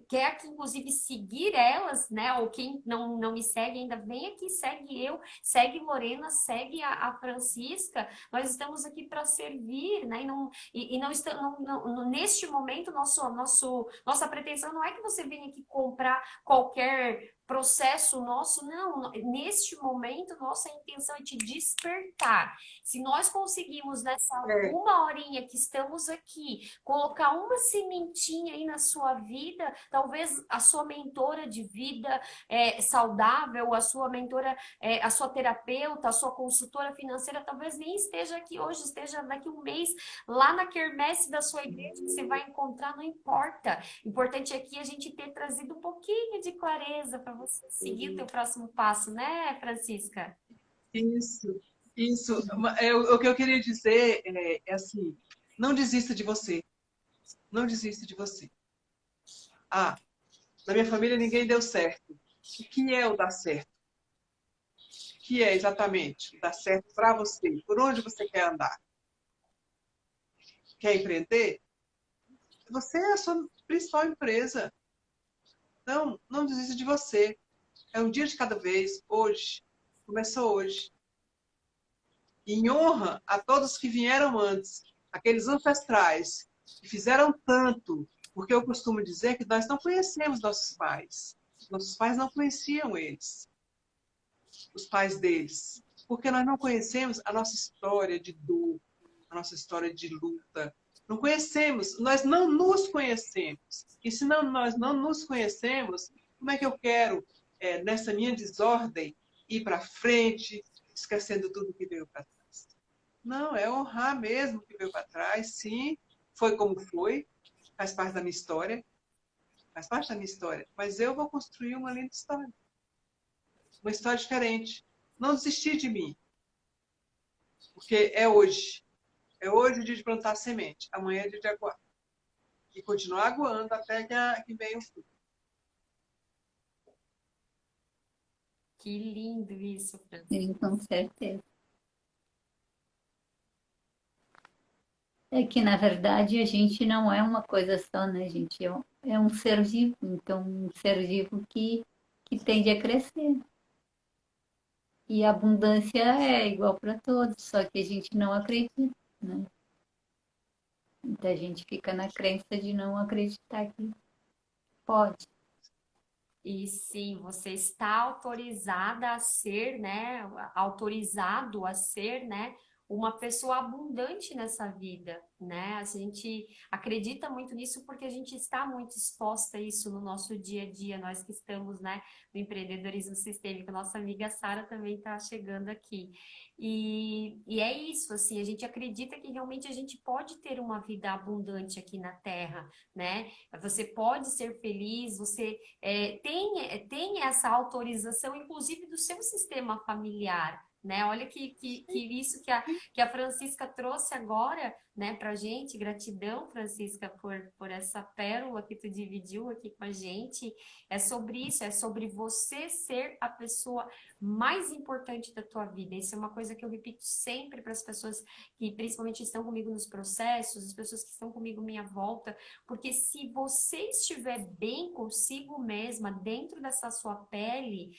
quer que inclusive seguir elas, né? Ou quem não me segue ainda, vem aqui, segue eu, segue Lorena, segue a Francisca. Nós estamos aqui para servir, né? E não estamos, neste momento, nossa pretensão não é que você venha aqui comprar qualquer processo nosso, não. Neste momento, nossa intenção é te despertar. Se nós conseguimos, nessa uma horinha que estamos aqui, colocar uma sementinha aí na sua vida, talvez a sua mentora de vida saudável, a sua mentora, a sua terapeuta, a sua consultora financeira, talvez nem esteja aqui hoje, esteja daqui um mês lá na quermesse da sua igreja, que você vai encontrar, não importa. O importante aqui é a gente ter trazido um pouquinho de clareza para você seguir o teu próximo passo, né, Francisca? Isso. Isso, o que eu queria dizer é assim, não desista de você. Não desista de você. Ah, na minha família ninguém deu certo. O que é o dar certo? O que é exatamente o dar certo para você? Por onde você quer andar? Quer empreender? Você é a sua principal empresa. Não desista de você. É um dia de cada vez, hoje. Começou hoje. Em honra a todos que vieram antes, aqueles ancestrais, que fizeram tanto, porque eu costumo dizer que nós não conhecemos nossos pais. Nossos pais não conheciam eles, os pais deles, porque nós não conhecemos a nossa história de dor, a nossa história de luta. Não conhecemos, nós não nos conhecemos. E se nós não nos conhecemos, como é que eu quero, nessa minha desordem, ir para frente, esquecendo tudo que veio para trás? Não, é honrar mesmo o que veio para trás, sim, foi como foi, faz parte da minha história, faz parte da minha história, mas eu vou construir uma linda história, uma história diferente. Não desistir de mim, porque é hoje. É hoje o dia de plantar semente, amanhã é dia de aguar. E continuar aguando até que venha o fruto. Que lindo isso, Fran. Sim, com certeza. É que, na verdade, a gente não é uma coisa só, né, gente? É um ser vivo, então, um ser vivo que tende a crescer. E a abundância é igual para todos, só que a gente não acredita, né? Então, a gente fica na crença de não acreditar que pode. E sim, você está autorizada a ser, né? Autorizado a ser, né? Uma pessoa abundante nessa vida, né? A gente acredita muito nisso porque a gente está muito exposta a isso no nosso dia a dia, nós que estamos, né, no empreendedorismo sistêmico. Nossa amiga Sara também está chegando aqui. E é isso, assim, a gente acredita que realmente a gente pode ter uma vida abundante aqui na Terra, né? Você pode ser feliz, você tem essa autorização, inclusive do seu sistema familiar, né? Olha que isso que a Francisca trouxe agora, né, pra gente. Gratidão, Francisca, por essa pérola que tu dividiu aqui com a gente. É sobre isso, é sobre você ser a pessoa mais importante da tua vida. Isso é uma coisa que eu repito sempre para as pessoas que principalmente estão comigo nos processos, as pessoas que estão comigo à minha volta, porque se você estiver bem consigo mesma, dentro dessa sua pele,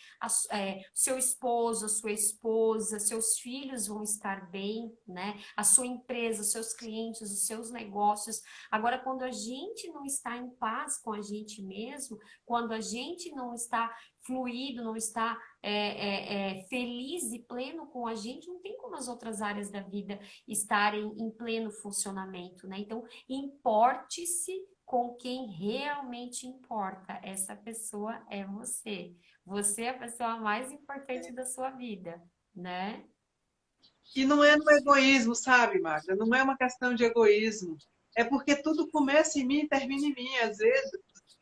seu esposo, a sua esposa, seus filhos vão estar bem, né? A sua empresa, os seus clientes, os seus negócios. Agora, quando a gente não está em paz com a gente mesmo, quando a gente não está fluido, não está feliz e pleno com a gente, não tem como as outras áreas da vida estarem em pleno funcionamento, né? Então, importe-se com quem realmente importa. Essa pessoa é você. Você é a pessoa mais importante da sua vida, né? E não é no egoísmo, sabe, Magda? Não é uma questão de egoísmo. É porque tudo começa em mim e termina em mim.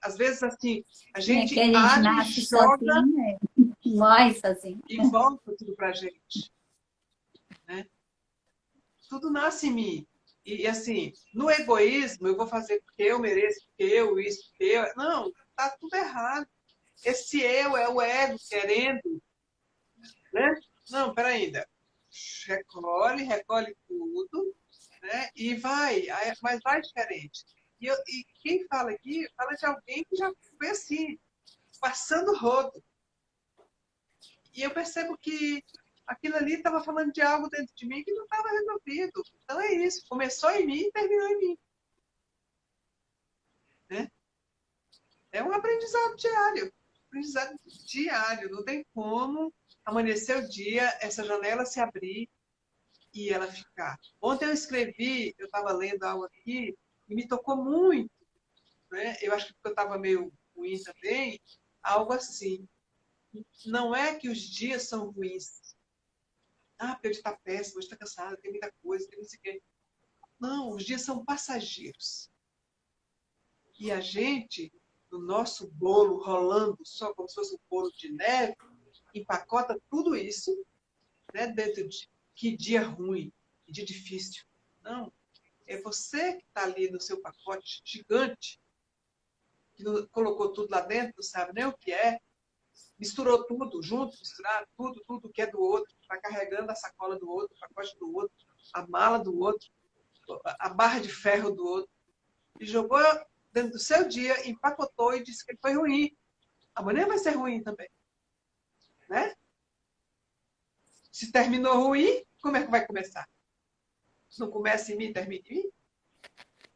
Às vezes assim, a É gente que a gente age, nasce joga sozinho, morre sozinho. e volta tudo pra gente, né? Tudo nasce em mim. E assim, no egoísmo, eu vou fazer porque eu mereço, porque eu isso, porque eu... Não, tá tudo errado. Esse eu é o ego querendo, né? Não, peraí ainda. Recolhe tudo, né? E vai, mas vai diferente. E quem fala aqui, fala de alguém que já foi assim, passando rodo. E eu percebo que aquilo ali estava falando de algo dentro de mim que não estava resolvido. Então é isso, começou em mim e terminou em mim, né? É um aprendizado diário. Aprendizado diário. Não tem como amanhecer o dia, essa janela se abrir e ela ficar. Ontem eu escrevi, eu estava lendo algo aqui e me tocou muito, né? Eu acho que porque eu estava meio ruim também, algo assim. Não é que os dias são ruins. Ah, porque hoje está péssimo, hoje está cansado, tem muita coisa, tem não sei o quê. Não, os dias são passageiros. E a gente, no nosso bolo rolando, só como se fosse um bolo de neve, empacota tudo isso, né, dentro de que dia ruim, que dia difícil. Não. É você que está ali no seu pacote gigante, que colocou tudo lá dentro, não sabe nem o que é, misturou tudo junto, misturado, tudo que é do outro, está carregando a sacola do outro, o pacote do outro, a mala do outro, a barra de ferro do outro, e jogou dentro do seu dia, empacotou e disse que ele foi ruim. Amanhã vai ser ruim também, né? Se terminou ruim, como é que vai começar? Se não começa em mim, termina em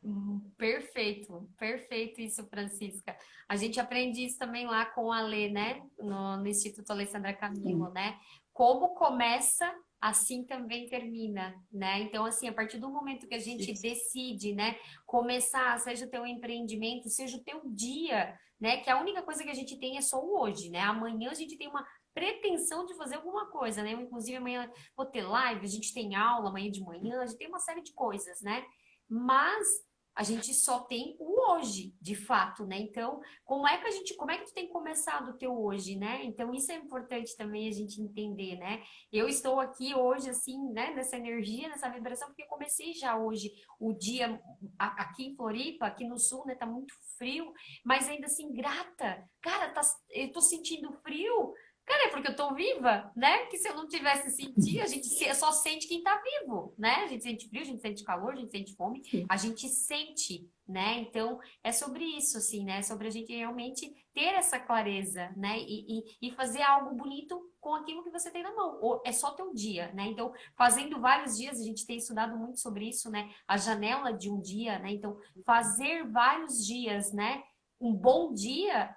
mim? Perfeito, perfeito isso, Francisca. A gente aprende isso também lá com a Lê, né? No Instituto Alessandra Camilo, né? Como começa, assim também termina, né? Então, assim, a partir do momento que a gente Isso. decide, né, começar, seja o teu empreendimento, seja o teu dia, né? Que a única coisa que a gente tem é só o hoje, né? Amanhã a gente tem uma pretensão de fazer alguma coisa, né? Inclusive, amanhã vou ter live, a gente tem aula amanhã de manhã, a gente tem uma série de coisas, né? Mas a gente só tem o hoje, de fato, né? Então, como é que tu tem começado o teu hoje, né? Então, isso é importante também a gente entender, né? Eu estou aqui hoje, assim, né? Nessa energia, nessa vibração, porque eu comecei já hoje o dia aqui em Floripa, aqui no sul, né? Tá muito frio, mas ainda assim, grata. Cara, eu tô sentindo frio. Cara, é porque eu tô viva, né? Que se eu não tivesse sentido, a gente só sente quem tá vivo, né? A gente sente frio, a gente sente calor, a gente sente fome, a gente sente, né? Então, é sobre isso, assim, né? É sobre a gente realmente ter essa clareza, né? E fazer algo bonito com aquilo que você tem na mão. Ou é só teu dia, né? Então, fazendo vários dias, a gente tem estudado muito sobre isso, né? A janela de um dia, né? Então, fazer vários dias, né? Um bom dia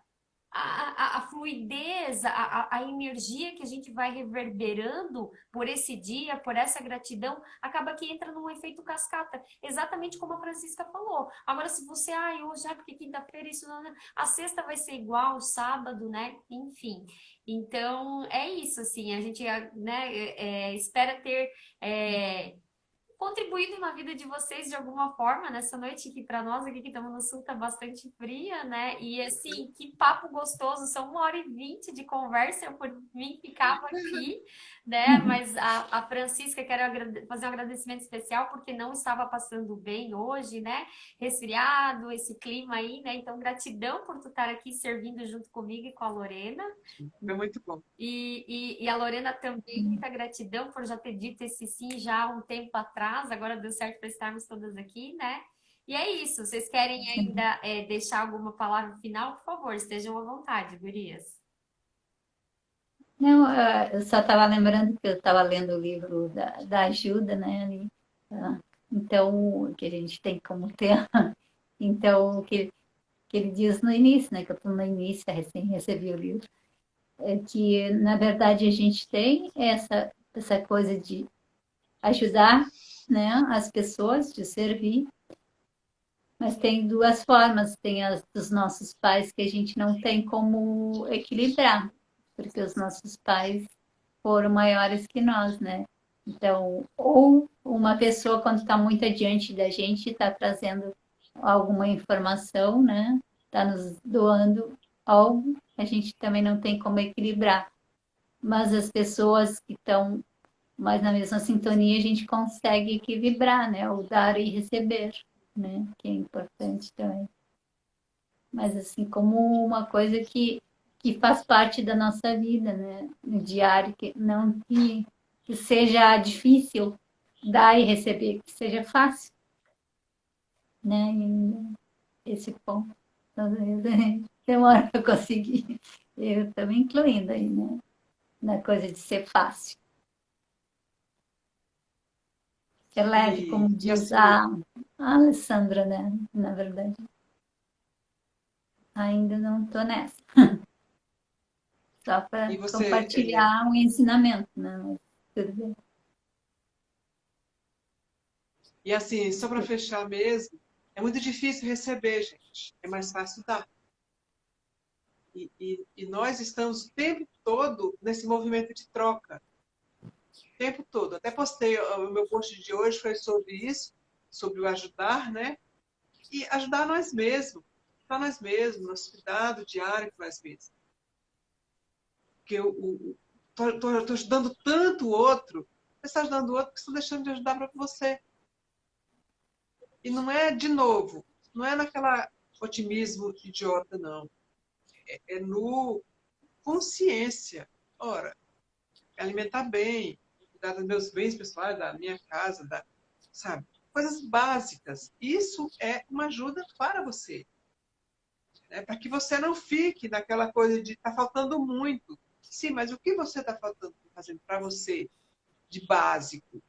a fluidez, a energia que a gente vai reverberando por esse dia, por essa gratidão, acaba que entra num efeito cascata, exatamente como a Francisca falou. Agora, se você, hoje, porque quinta-feira, isso não, a sexta vai ser igual, sábado, né? Enfim. Então, é isso, assim, a gente, né, espera ter contribuído na vida de vocês de alguma forma nessa noite que para nós aqui que estamos no sul tá bastante fria, né? E assim, que papo gostoso, são 1h20 de conversa, eu por mim ficava aqui, né? Mas a Francisca, quero fazer um agradecimento especial porque não estava passando bem hoje, né? Resfriado, esse clima aí, né? Então, gratidão por tu estar aqui servindo junto comigo e com a Lorena. É muito bom. E a Lorena também, muita gratidão por já ter dito esse sim já há um tempo atrás, agora deu certo para estarmos todas aqui, né? E é isso, vocês querem ainda deixar alguma palavra final? Por favor, estejam à vontade, gurias. Não, eu só estava lembrando que eu estava lendo o livro da ajuda, né? Ali. Então, que a gente tem como ter. Então, que ele diz no início, né? Que eu estou no início, recém recebi o livro. É que, na verdade, a gente tem essa coisa de ajudar, né, as pessoas, de servir, mas tem duas formas. Tem as dos nossos pais que a gente não tem como equilibrar, porque os nossos pais foram maiores que nós, né? Então, ou uma pessoa, quando está muito adiante da gente, está trazendo alguma informação, né? Está nos doando algo, a gente também não tem como equilibrar. Mas as pessoas que estão mais na mesma sintonia, a gente consegue equilibrar, né? O dar e receber, né? Que é importante também. Mas assim, como uma coisa que faz parte da nossa vida, né? No diário, que não que seja difícil dar e receber, que seja fácil, né? E esse ponto. Então, demora para conseguir. Eu também incluindo aí, né? Na coisa de ser fácil. Ser leve, como E diz assim, a Alessandra, né? Na verdade. Ainda não estou nessa. Só para e você, compartilhar um ensinamento, né? Mas tudo bem. e assim, só para fechar mesmo, é muito difícil receber, gente. É mais fácil dar. E nós estamos o tempo todo nesse movimento de troca. O tempo todo. Até postei, o meu post de hoje foi sobre isso, sobre o ajudar, né? E ajudar nós mesmos. Para nós mesmos, nosso cuidado diário com nós mesmos. Porque eu estou ajudando tanto o outro, está ajudando o outro porque você está deixando de ajudar para você. E não é, de novo, não é naquela otimismo idiota, não. É no consciência. Ora, alimentar bem, cuidar dos meus bens pessoais, da minha casa, sabe? Coisas básicas. Isso é uma ajuda para você. Né? Para que você não fique naquela coisa de estar faltando muito. Sim, mas o que você está fazendo para você de básico?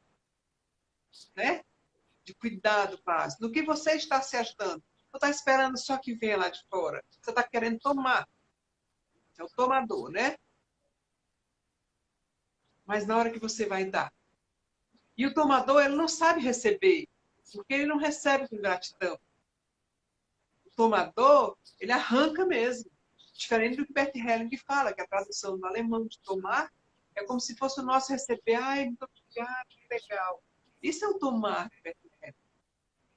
Né? De cuidado básico. No que você está se ajudando? Você está esperando só que venha lá de fora. Você está querendo tomar. É o tomador, né? Mas na hora que você vai dar. E o tomador, ele não sabe receber, porque ele não recebe com gratidão. O tomador, ele arranca mesmo. Diferente do que Bert Helling fala, que a tradução do alemão de tomar é como se fosse o nosso receber. Ai, muito obrigado, que legal. Isso é o tomar, Bert Helling.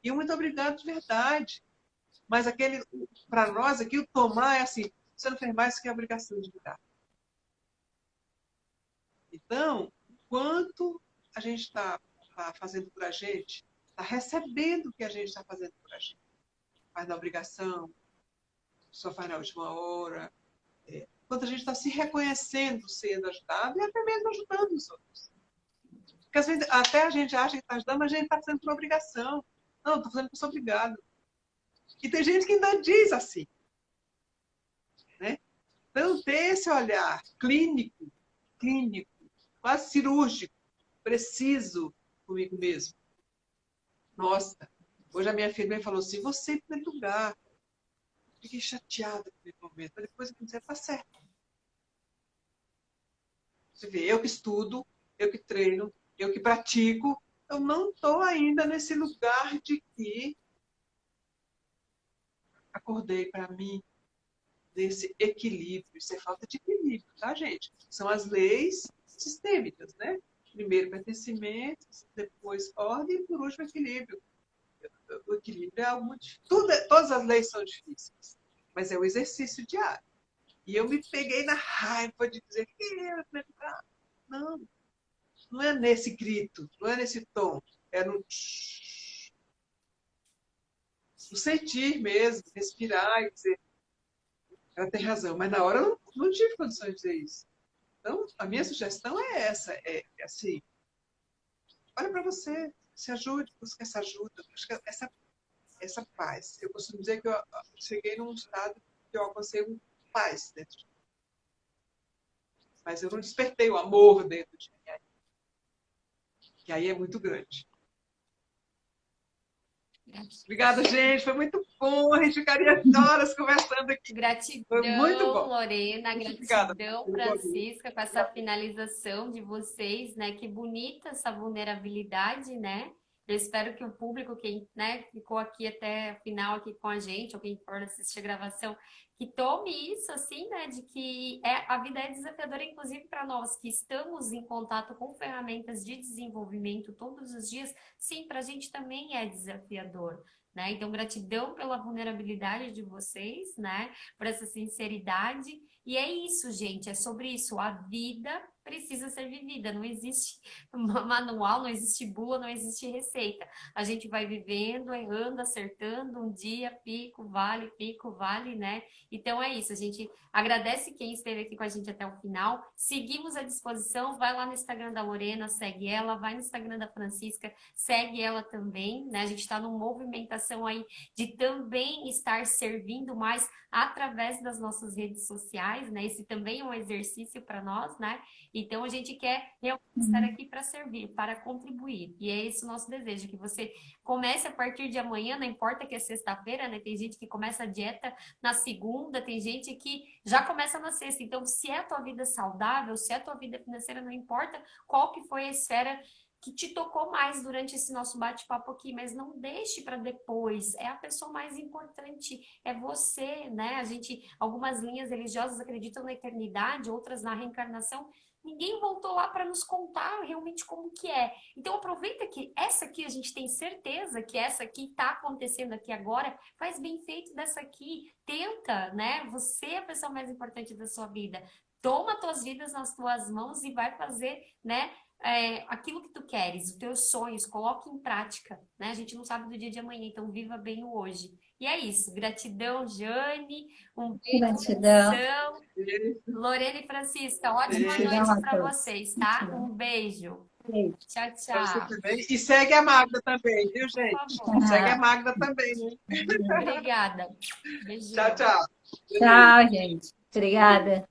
E o muito obrigado de verdade. Mas para nós aqui, o tomar é assim, você não fez mais que a obrigação de me dar. Então, quanto a gente está fazendo por a gente, está recebendo o que a gente está fazendo por a gente. Faz na obrigação, só faz na última hora. Quanto a gente está se reconhecendo sendo ajudado e até mesmo ajudando os outros. Porque às vezes até a gente acha que está ajudando, mas a gente está fazendo por obrigação. Não, estou fazendo porque sou obrigado. E tem gente que ainda diz assim. Né? Então, ter esse olhar clínico, quase cirúrgico, preciso comigo mesmo. Nossa, hoje a minha filha me falou assim, você em primeiro lugar. Fiquei chateada com aquele momento. Mas depois eu pensei, tá certo. Você vê, eu que estudo, eu que treino, eu que pratico, eu não estou ainda nesse lugar de que acordei para mim desse equilíbrio. Isso é falta de equilíbrio, tá, gente? São as leis sistêmicas, né? Primeiro pertencimento, depois ordem e por último equilíbrio. O equilíbrio é algo muito difícil. Todas as leis são difíceis, mas é o exercício diário. E eu me peguei na raiva de dizer que não, não é nesse grito, não é nesse tom, é no sentir mesmo, respirar e dizer, ela tem razão, mas na hora eu não tive condições de dizer isso. Então, a minha sugestão é essa, é assim, olha para você, se ajude, busca essa ajuda, busca essa paz. Eu costumo dizer que eu cheguei num estado que eu alcancei um paz dentro de mim. Mas eu não despertei o amor dentro de mim. Que aí é muito grande. Obrigada, gente. Foi muito bom. A gente ficaria horas conversando aqui. Gratidão, foi muito bom. Lorena, muito gratidão, obrigada. Francisca, com essa finalização de vocês, né? Que bonita essa vulnerabilidade, né? Eu espero que o público, quem, né, ficou aqui até o final aqui com a gente, ou quem for assistir a gravação, que tome isso assim, né, de que a vida é desafiadora, inclusive para nós que estamos em contato com ferramentas de desenvolvimento todos os dias, sim, para a gente também é desafiador, né? Então, gratidão pela vulnerabilidade de vocês, né, por essa sinceridade. E é isso, gente, é sobre isso. A vida precisa ser vivida, não existe manual, não existe bula, não existe receita. A gente vai vivendo, errando, acertando, um dia pico, vale, né? Então é isso, a gente agradece quem esteve aqui com a gente até o final. Seguimos à disposição, vai lá no Instagram da Lorena, segue ela, vai no Instagram da Francisca, segue ela também, né? A gente está numa movimentação aí de também estar servindo mais através das nossas redes sociais, né? Esse também é um exercício para nós, né? Então a gente quer realmente estar aqui para servir, para contribuir. E é esse o nosso desejo, que você comece a partir de amanhã, não importa que é sexta-feira, né? Tem gente que começa a dieta na segunda, tem gente que já começa na sexta. Então, se é a tua vida saudável, se é a tua vida financeira, não importa qual que foi a esfera que te tocou mais durante esse nosso bate-papo aqui, mas não deixe para depois. É a pessoa mais importante, é você, né? Algumas linhas religiosas acreditam na eternidade, outras na reencarnação. Ninguém voltou lá para nos contar realmente como que é. Então aproveita que essa aqui a gente tem certeza que essa aqui está acontecendo aqui agora, faz bem feito dessa aqui, tenta, né? Você é a pessoa mais importante da sua vida. Toma tuas vidas nas tuas mãos e vai fazer, né? aquilo que tu queres, os teus sonhos, coloque em prática, né? A gente não sabe do dia de amanhã, então viva bem o hoje. E é isso. Gratidão, Jane. Um beijo, Gratidão. coração. Lorena e Francisca, ótima Gratidão noite a para todos. vocês, tá? Gratidão. Um beijo. Beijo. Tchau, Pra você tchau. também. E segue a Magda também, viu, Por gente? favor. Segue a Ah, Magda também, né? Obrigada. Tchau, Beijão. tchau. tchau, gente. Obrigada.